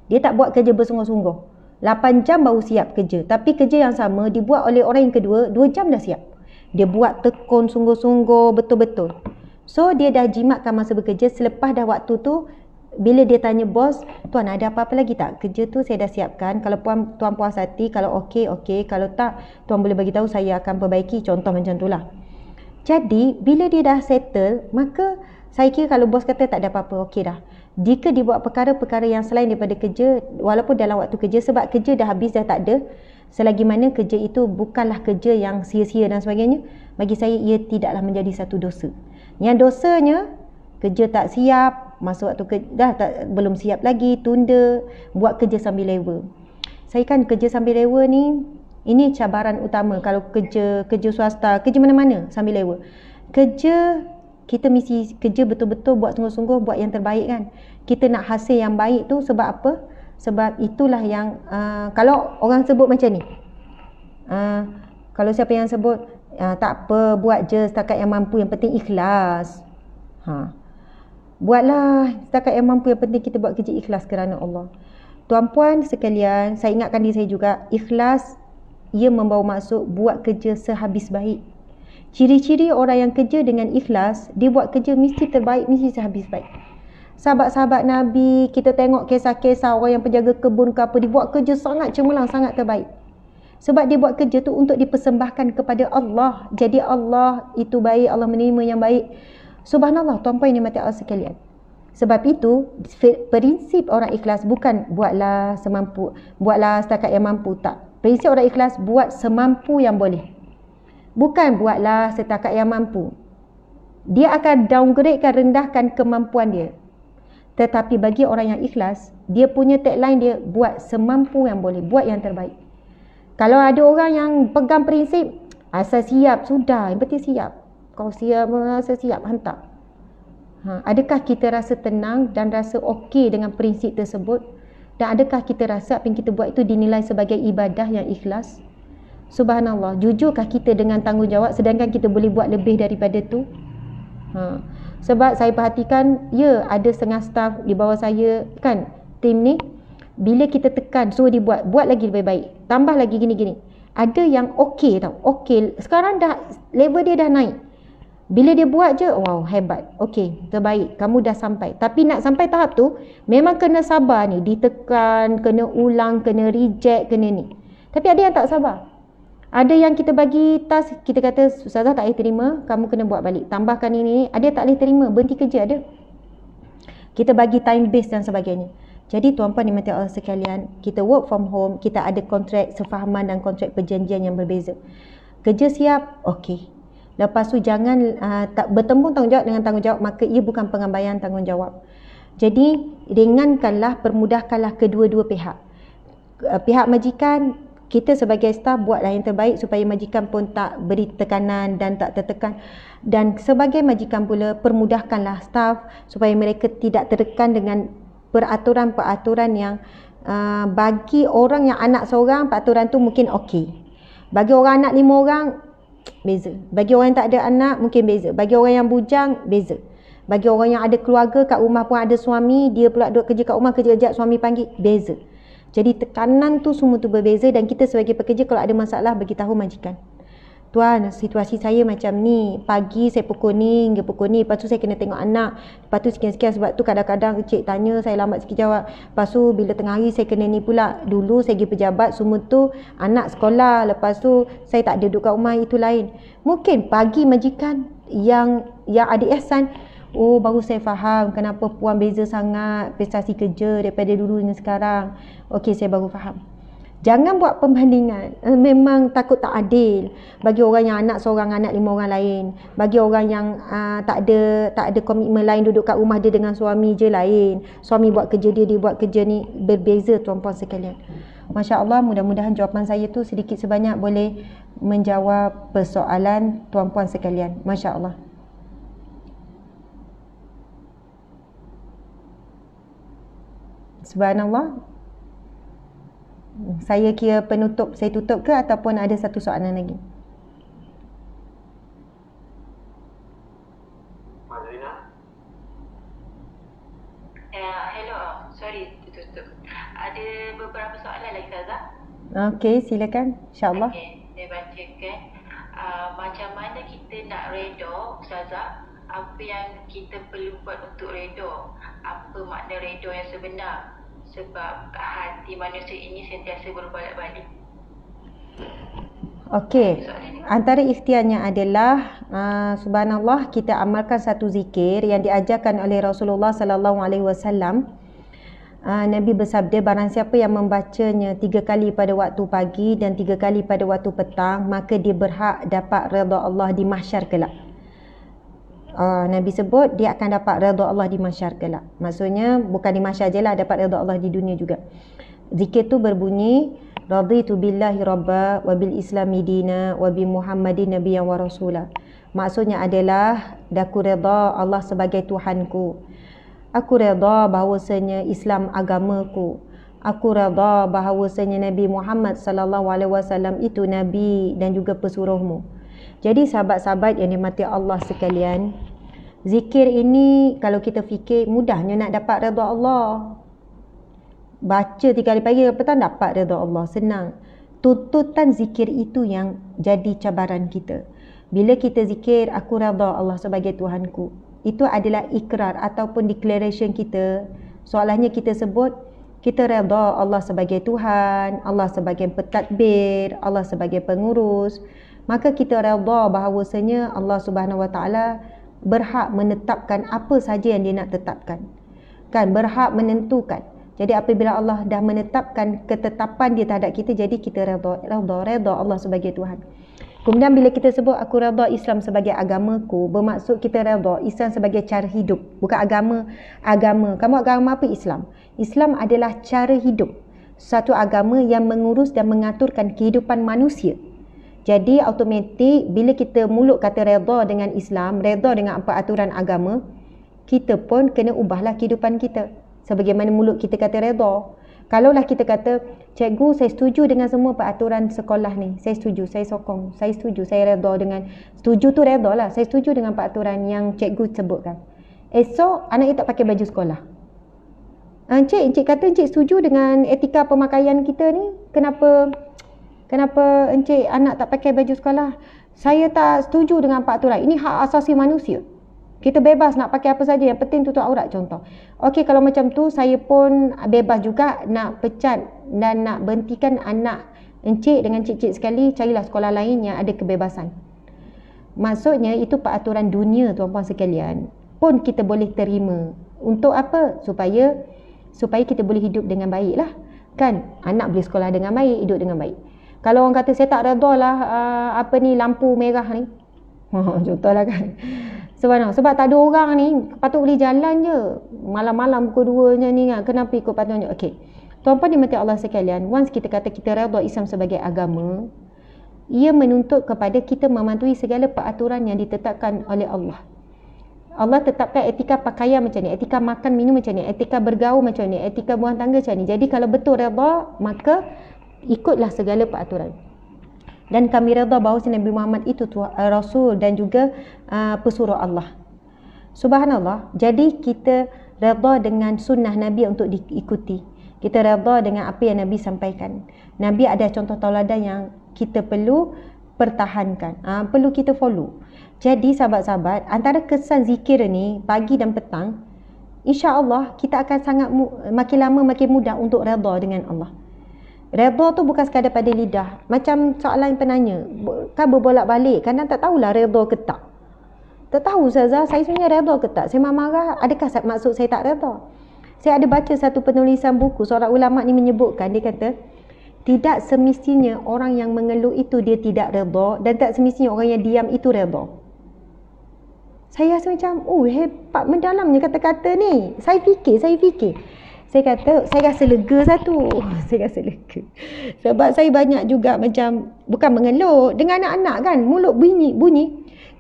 dia tak buat kerja bersungguh-sungguh, 8 jam baru siap kerja, tapi kerja yang sama dibuat oleh orang yang kedua 2 jam dah siap. Dia buat tekun sungguh-sungguh, betul-betul. So dia dah jimatkan masa bekerja. Selepas dah waktu tu, bila dia tanya bos, tuan ada apa-apa lagi tak? Kerja tu saya dah siapkan. Kalau tuan puas hati, kalau okey. Kalau tak, tuan boleh bagi tahu, saya akan perbaiki. Contoh macam tu lah. Jadi, bila dia dah settle, maka saya kira kalau bos kata tak ada apa-apa, okey dah. Jika dia buat perkara-perkara yang selain daripada kerja, walaupun dalam waktu kerja, sebab kerja dah habis, dah tak ada, selagi mana kerja itu bukanlah kerja yang sia-sia dan sebagainya, bagi saya ia tidaklah menjadi satu dosa. Yang dosanya, kerja tak siap, masa waktu kerja belum siap lagi, tunda, buat kerja sambil lewa. Saya kan kerja sambil lewa ni, ini cabaran utama kalau kerja swasta, kerja mana-mana sambil lewa. Kita mesti kerja betul-betul, buat sungguh-sungguh, buat yang terbaik kan. Kita nak hasil yang baik tu sebab apa? Sebab itulah yang kalau orang sebut macam ni, kalau siapa yang sebut tak apa, buat je setakat yang mampu, yang penting ikhlas. Buatlah setakat yang mampu, yang penting kita buat kerja ikhlas kerana Allah. Tuan-puan sekalian, saya ingatkan diri saya juga, ikhlas ia membawa maksud buat kerja sehabis baik. Ciri-ciri orang yang kerja dengan ikhlas, dia buat kerja mesti terbaik, mesti sehabis baik. Sahabat-sahabat Nabi, kita tengok kisah-kisah orang yang penjaga kebun ke apa, dia buat kerja sangat cemerlang, sangat terbaik. Sebab dia buat kerja tu untuk dipersembahkan kepada Allah. Jadi Allah itu baik, Allah menerima yang baik. Subhanallah, tuan-puan yang mati Allah sekalian. Sebab itu, prinsip orang ikhlas bukan buatlah semampu, buatlah setakat yang mampu, tak. Prinsip orang ikhlas, buat semampu yang boleh. Bukan buatlah setakat yang mampu. Dia akan downgradekan, rendahkan kemampuan dia. Tetapi bagi orang yang ikhlas, dia punya tagline dia, buat semampu yang boleh, buat yang terbaik. Kalau ada orang yang pegang prinsip, asal siap, sudah, yang penting siap. Kau siap, rasa siap, hantar. Adakah kita rasa tenang dan rasa okey dengan prinsip tersebut? Dan adakah kita rasa apa yang kita buat itu dinilai sebagai ibadah yang ikhlas? Subhanallah, jujurkah kita dengan tanggungjawab sedangkan kita boleh buat lebih daripada tu? Sebab saya perhatikan, ya, ada setengah staff di bawah saya kan, tim ni, bila kita tekan suruh dia buat lagi lebih baik, tambah lagi gini-gini, ada yang okey tau, okey, sekarang dah level dia dah naik. Bila dia buat je, wow, hebat, okey, terbaik, kamu dah sampai. Tapi nak sampai tahap tu memang kena sabar ni, ditekan, kena ulang, kena reject, kena ni. Tapi ada yang tak sabar. Ada yang kita bagi task, kita kata ustazah tak boleh terima, kamu kena buat balik, tambahkan ini. Ada yang tak boleh terima, berhenti kerja ada. Kita bagi time base dan sebagainya. Jadi tuan-puan dimati Allah sekalian, kita work from home, kita ada kontrak sefahaman dan kontrak perjanjian yang berbeza. Kerja siap, okey. Lepas tu jangan tak bertembung tanggungjawab dengan tanggungjawab, maka ia bukan pengabaian tanggungjawab. Jadi ringankanlah, permudahkanlah kedua-dua pihak. Pihak majikan, kita sebagai staf buatlah yang terbaik supaya majikan pun tak beri tekanan dan tak tertekan. Dan sebagai majikan pula, permudahkanlah staf supaya mereka tidak tertekan dengan peraturan-peraturan yang bagi orang yang anak seorang, peraturan tu mungkin okey. Bagi orang anak 5 orang, beza. Bagi orang yang tak ada anak, mungkin beza. Bagi orang yang bujang, beza. Bagi orang yang ada keluarga, kat rumah pun ada suami, dia pula duduk kerja kat rumah, kerja-kerja suami panggil, beza. Jadi tekanan tu semua tu berbeza, dan kita sebagai pekerja kalau ada masalah, beritahu majikan. Tuan, situasi saya macam ni, pagi saya pukul ni hingga pukul ni, lepas tu saya kena tengok anak, lepas tu sekian-sekian, sebab tu kadang-kadang cik tanya, saya lambat sikit jawab, lepas tu bila tengah hari saya kena ni pula, dulu saya pergi pejabat, semua tu anak sekolah, lepas tu saya tak ada duduk kat rumah, itu lain. Mungkin pagi majikan yang ada ihsan, oh baru saya faham kenapa puan beza sangat prestasi kerja daripada dulu dengan sekarang. Okey, saya baru faham. Jangan buat perbandingan. Memang takut tak adil bagi orang yang anak seorang, anak 5 orang lain. Bagi orang yang tak ada komitmen lain, duduk kat rumah dia dengan suami je lain. Suami buat kerja dia buat kerja ni, berbeza tuan-puan sekalian. Masya Allah, mudah-mudahan jawapan saya tu sedikit sebanyak boleh menjawab persoalan tuan-puan sekalian. Masya Allah. Subhanallah. Saya kira penutup, saya tutup ke ataupun ada satu soalan lagi? Mazrina? Hello, sorry tutup. Ada beberapa soalan lagi Ustazah. Okey, silakan. InsyaAllah. Okey, saya bacakan. Macam mana kita nak redha Ustazah? Apa yang kita perlu buat untuk redha? Apa makna redha yang sebenar? Sebab hati manusia ini sentiasa berbolak-balik. Okey, antara ikhtiarnya adalah subhanallah, kita amalkan satu zikir yang diajarkan oleh Rasulullah sallallahu alaihi wasallam. Nabi bersabda, barang siapa yang membacanya 3 kali pada waktu pagi dan 3 kali pada waktu petang, maka dia berhak dapat redha Allah di mahsyar kelak. Nabi sebut dia akan dapat redha Allah di mahsyar kelak. Maksudnya bukan di mahsyar je lah, dapat redha Allah di dunia juga. Zikir tu berbunyi, raditu billahi rabba wa bil islami dina wa bi muhammadin nabiyyan wa rasula. Maksudnya adalah, aku redha Allah sebagai Tuhanku. Aku redha bahawasanya Islam agamaku. Aku redha bahawasanya Nabi Muhammad sallallahu alaihi wasallam itu nabi dan juga pesuruhmu. Jadi sahabat-sahabat yang dimati Allah sekalian, zikir ini kalau kita fikir mudahnya nak dapat redha Allah. Baca 3 kali pagi ke petang dapat redha Allah, senang. Tuntutan zikir itu yang jadi cabaran kita. Bila kita zikir, aku redha Allah sebagai Tuhanku, itu adalah ikrar ataupun declaration kita. Soalannya kita sebut, kita redha Allah sebagai Tuhan, Allah sebagai pentadbir, Allah sebagai pengurus. Maka kita redha bahawasanya Allah Subhanahu Wa Taala berhak menetapkan apa saja yang dia nak tetapkan. Kan, berhak menentukan. Jadi apabila Allah dah menetapkan ketetapan dia terhadap kita, jadi kita redha Allah sebagai Tuhan. Kemudian bila kita sebut aku redha Islam sebagai agamaku, bermaksud kita redha Islam sebagai cara hidup, bukan agama. Kamu agama apa? Islam. Islam adalah cara hidup. Satu agama yang mengurus dan mengaturkan kehidupan manusia. Jadi automatik bila kita mulut kata redha dengan Islam, redha dengan apa aturan agama, kita pun kena ubahlah kehidupan kita. Sebagaimana mulut kita kata redha. Kalaulah kita kata, cikgu saya setuju dengan semua peraturan sekolah ni, saya setuju, saya sokong, saya setuju, saya redha dengan, setuju tu redha lah, saya setuju dengan peraturan yang cikgu sebutkan. Esok anak dia tak pakai baju sekolah. Encik kata encik setuju dengan etika pemakaian kita ni, kenapa encik anak tak pakai baju sekolah? Saya tak setuju dengan peraturan. Ini hak asasi manusia. Kita bebas nak pakai apa saja, yang penting tutup aurat contoh. Okey, kalau macam tu saya pun bebas juga nak pecat dan nak berhentikan anak encik dengan cik-cik sekali, carilah sekolah lain yang ada kebebasan. Maksudnya itu peraturan dunia tuan-puan sekalian. Pun kita boleh terima. Untuk apa? Supaya kita boleh hidup dengan baik lah. Kan? Anak boleh sekolah dengan baik, hidup dengan baik. Kalau orang kata saya tak redha lah lampu merah ni. Contohlah kan. Sebab tak ada orang ni, patut boleh jalan je. Malam-malam pukul 2 ni kan. Kenapa ikut patutnya? Okey. Tuan-puan dimati Allah sekalian, once kita kata kita redha Islam sebagai agama, ia menuntut kepada kita mematuhi segala peraturan yang ditetapkan oleh Allah. Allah tetapkan etika pakaian macam ni, etika makan minum macam ni, etika bergaul macam ni, etika buang tangga macam ni. Jadi kalau betul redha, maka ikutlah segala peraturan. Dan kami redha bahawa Nabi Muhammad itu Rasul dan juga pesuruh Allah. Subhanallah. Jadi kita redha dengan sunnah Nabi untuk diikuti. Kita redha dengan apa yang Nabi sampaikan. Nabi ada contoh tauladan yang kita perlu pertahankan, perlu kita follow. Jadi sahabat-sahabat, antara kesan zikir ni pagi dan petang, insya-Allah kita akan sangat makin lama makin mudah untuk redha dengan Allah. Redha tu bukan sekadar pada lidah. Macam soalan penanya, kan berbolak-balik, kadang tak tahulah redha ke tak. Tak tahu Ustazah, saya sebenarnya redha ke tak? Saya marah, adakah maksud saya tak redha? Saya ada baca satu penulisan buku, seorang ulama ni menyebutkan, dia kata, tidak semestinya orang yang mengeluh itu dia tidak redha, dan tak semestinya orang yang diam itu redha. Saya rasa macam, hebat mendalamnya kata-kata ni. Saya fikir. Saya kata, saya rasa lega satu. Saya rasa lega. Sebab saya banyak juga macam, bukan mengeluh. Dengan anak-anak kan, mulut bunyi.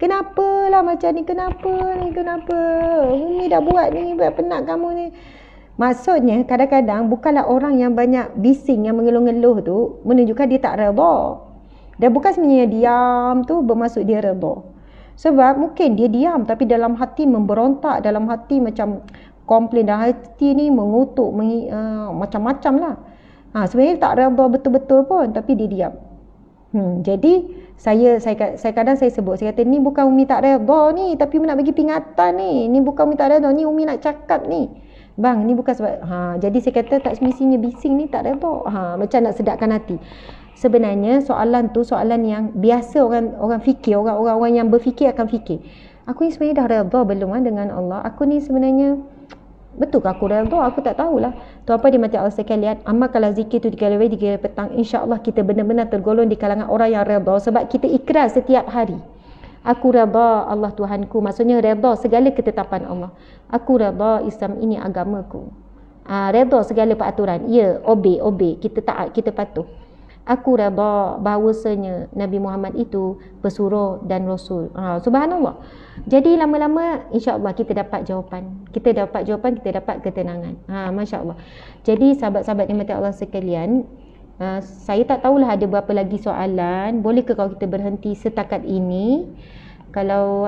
Kenapalah macam ni, kenapa? Umi dah buat ni, penat kamu ni. Maksudnya, kadang-kadang bukanlah orang yang banyak bising, yang mengeluh-ngeluh tu, menunjukkan dia tak redha. Dan bukan sebenarnya diam tu bermaksud dia redha. Sebab mungkin dia diam, tapi dalam hati memberontak, dalam hati macam komplain, dalam hati ni mengutuk, macam-macam lah. Sebenarnya tak redha betul-betul pun, tapi dia diam. Jadi saya kadang saya sebut, saya kata ni bukan Umi tak redha ni, tapi Umi nak bagi peringatan ni. Ni bukan Umi tak redha, ni Umi nak cakap ni. Bang, ni bukan sebab jadi saya kata tak semestinya bising ni tak redha. Macam nak sedapkan hati. Sebenarnya soalan tu soalan yang biasa orang fikir, orang yang berfikir akan fikir. Aku ni sebenarnya dah redha belum dengan Allah? Aku ni sebenarnya betul ke aku redha? Aku tak tahulah. Tuan-puan dimati Allah sekalian, amalkanlah zikir tu 3 kali 3 kali petang. InsyaAllah kita benar-benar tergolong di kalangan orang yang redha. Sebab kita ikrar setiap hari. Aku redha Allah Tuhanku. Maksudnya redha segala ketetapan Allah. Aku redha Islam ini agamaku. Redha segala peraturan. Ya, obey. Kita taat, kita patuh. Aku redha bahawasanya Nabi Muhammad itu pesuruh dan Rasul. Subhanallah. Jadi lama-lama insya-Allah kita dapat jawapan. Kita dapat ketenangan. Masya-Allah. Jadi sahabat-sahabat dimati Allah sekalian, saya tak tahulah ada berapa lagi soalan. Bolehkah kalau kita berhenti setakat ini? Kalau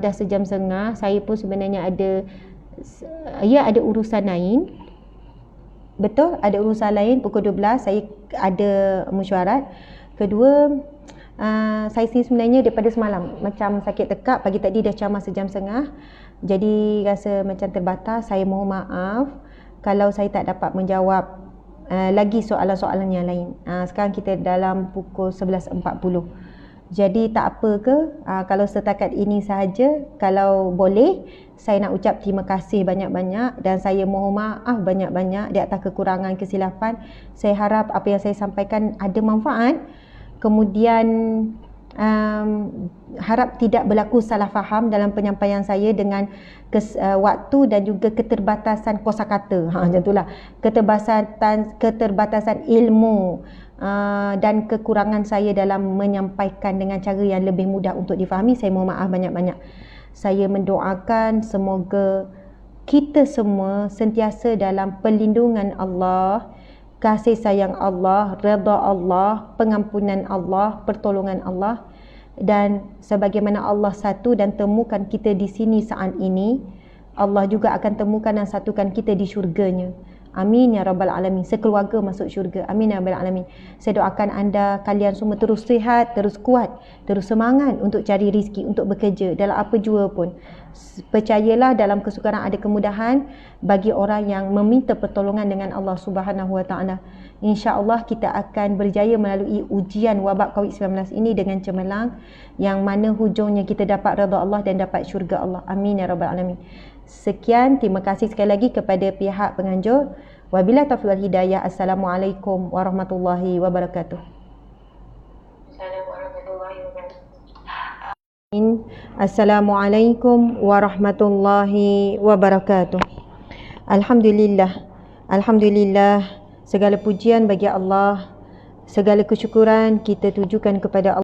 dah sejam setengah, saya pun sebenarnya ada urusan lain. Betul, ada urusan lain. Pukul 12 saya ada mesyuarat. Kedua, saya sebenarnya daripada semalam macam sakit tekak. Pagi tadi dah ceramah sejam setengah, jadi rasa macam terbatas. Saya mohon maaf kalau saya tak dapat menjawab lagi soalan-soalan yang lain. Sekarang kita dalam pukul 11.40. Jadi tak apa ke, kalau setakat ini sahaja. Kalau boleh, saya nak ucap terima kasih banyak-banyak dan saya mohon maaf banyak-banyak di atas kekurangan kesilapan. Saya harap apa yang saya sampaikan ada manfaat. Kemudian harap tidak berlaku salah faham dalam penyampaian saya dengan waktu dan juga keterbatasan kosakata. Macam itulah. Keterbatasan ilmu dan kekurangan saya dalam menyampaikan dengan cara yang lebih mudah untuk difahami. Saya mohon maaf banyak-banyak. Saya mendoakan semoga kita semua sentiasa dalam perlindungan Allah, kasih sayang Allah, redha Allah, pengampunan Allah, pertolongan Allah. Dan sebagaimana Allah satu dan temukan kita di sini saat ini, Allah juga akan temukan dan satukan kita di syurganya. Amin ya rabbal alamin. Sekeluarga masuk syurga. Amin ya rabbal alamin. Saya doakan anda, kalian semua terus sihat, terus kuat, terus semangat untuk cari rezeki, untuk bekerja dalam apa jua pun. Percayalah, dalam kesukaran ada kemudahan bagi orang yang meminta pertolongan dengan Allah Subhanahu wa taala. Insya-Allah kita akan berjaya melalui ujian wabak COVID-19 ini dengan cemerlang, yang mana hujungnya kita dapat redha Allah dan dapat syurga Allah. Amin ya rabbal alamin. Sekian, terima kasih sekali lagi kepada pihak penganjur. Wabillahi taufiq wal hidayah. Assalamualaikum warahmatullahi wabarakatuh. Assalamualaikum warahmatullahi wabarakatuh. Alhamdulillah. Alhamdulillah. Segala pujian bagi Allah. Segala kesyukuran kita tujukan kepada Allah.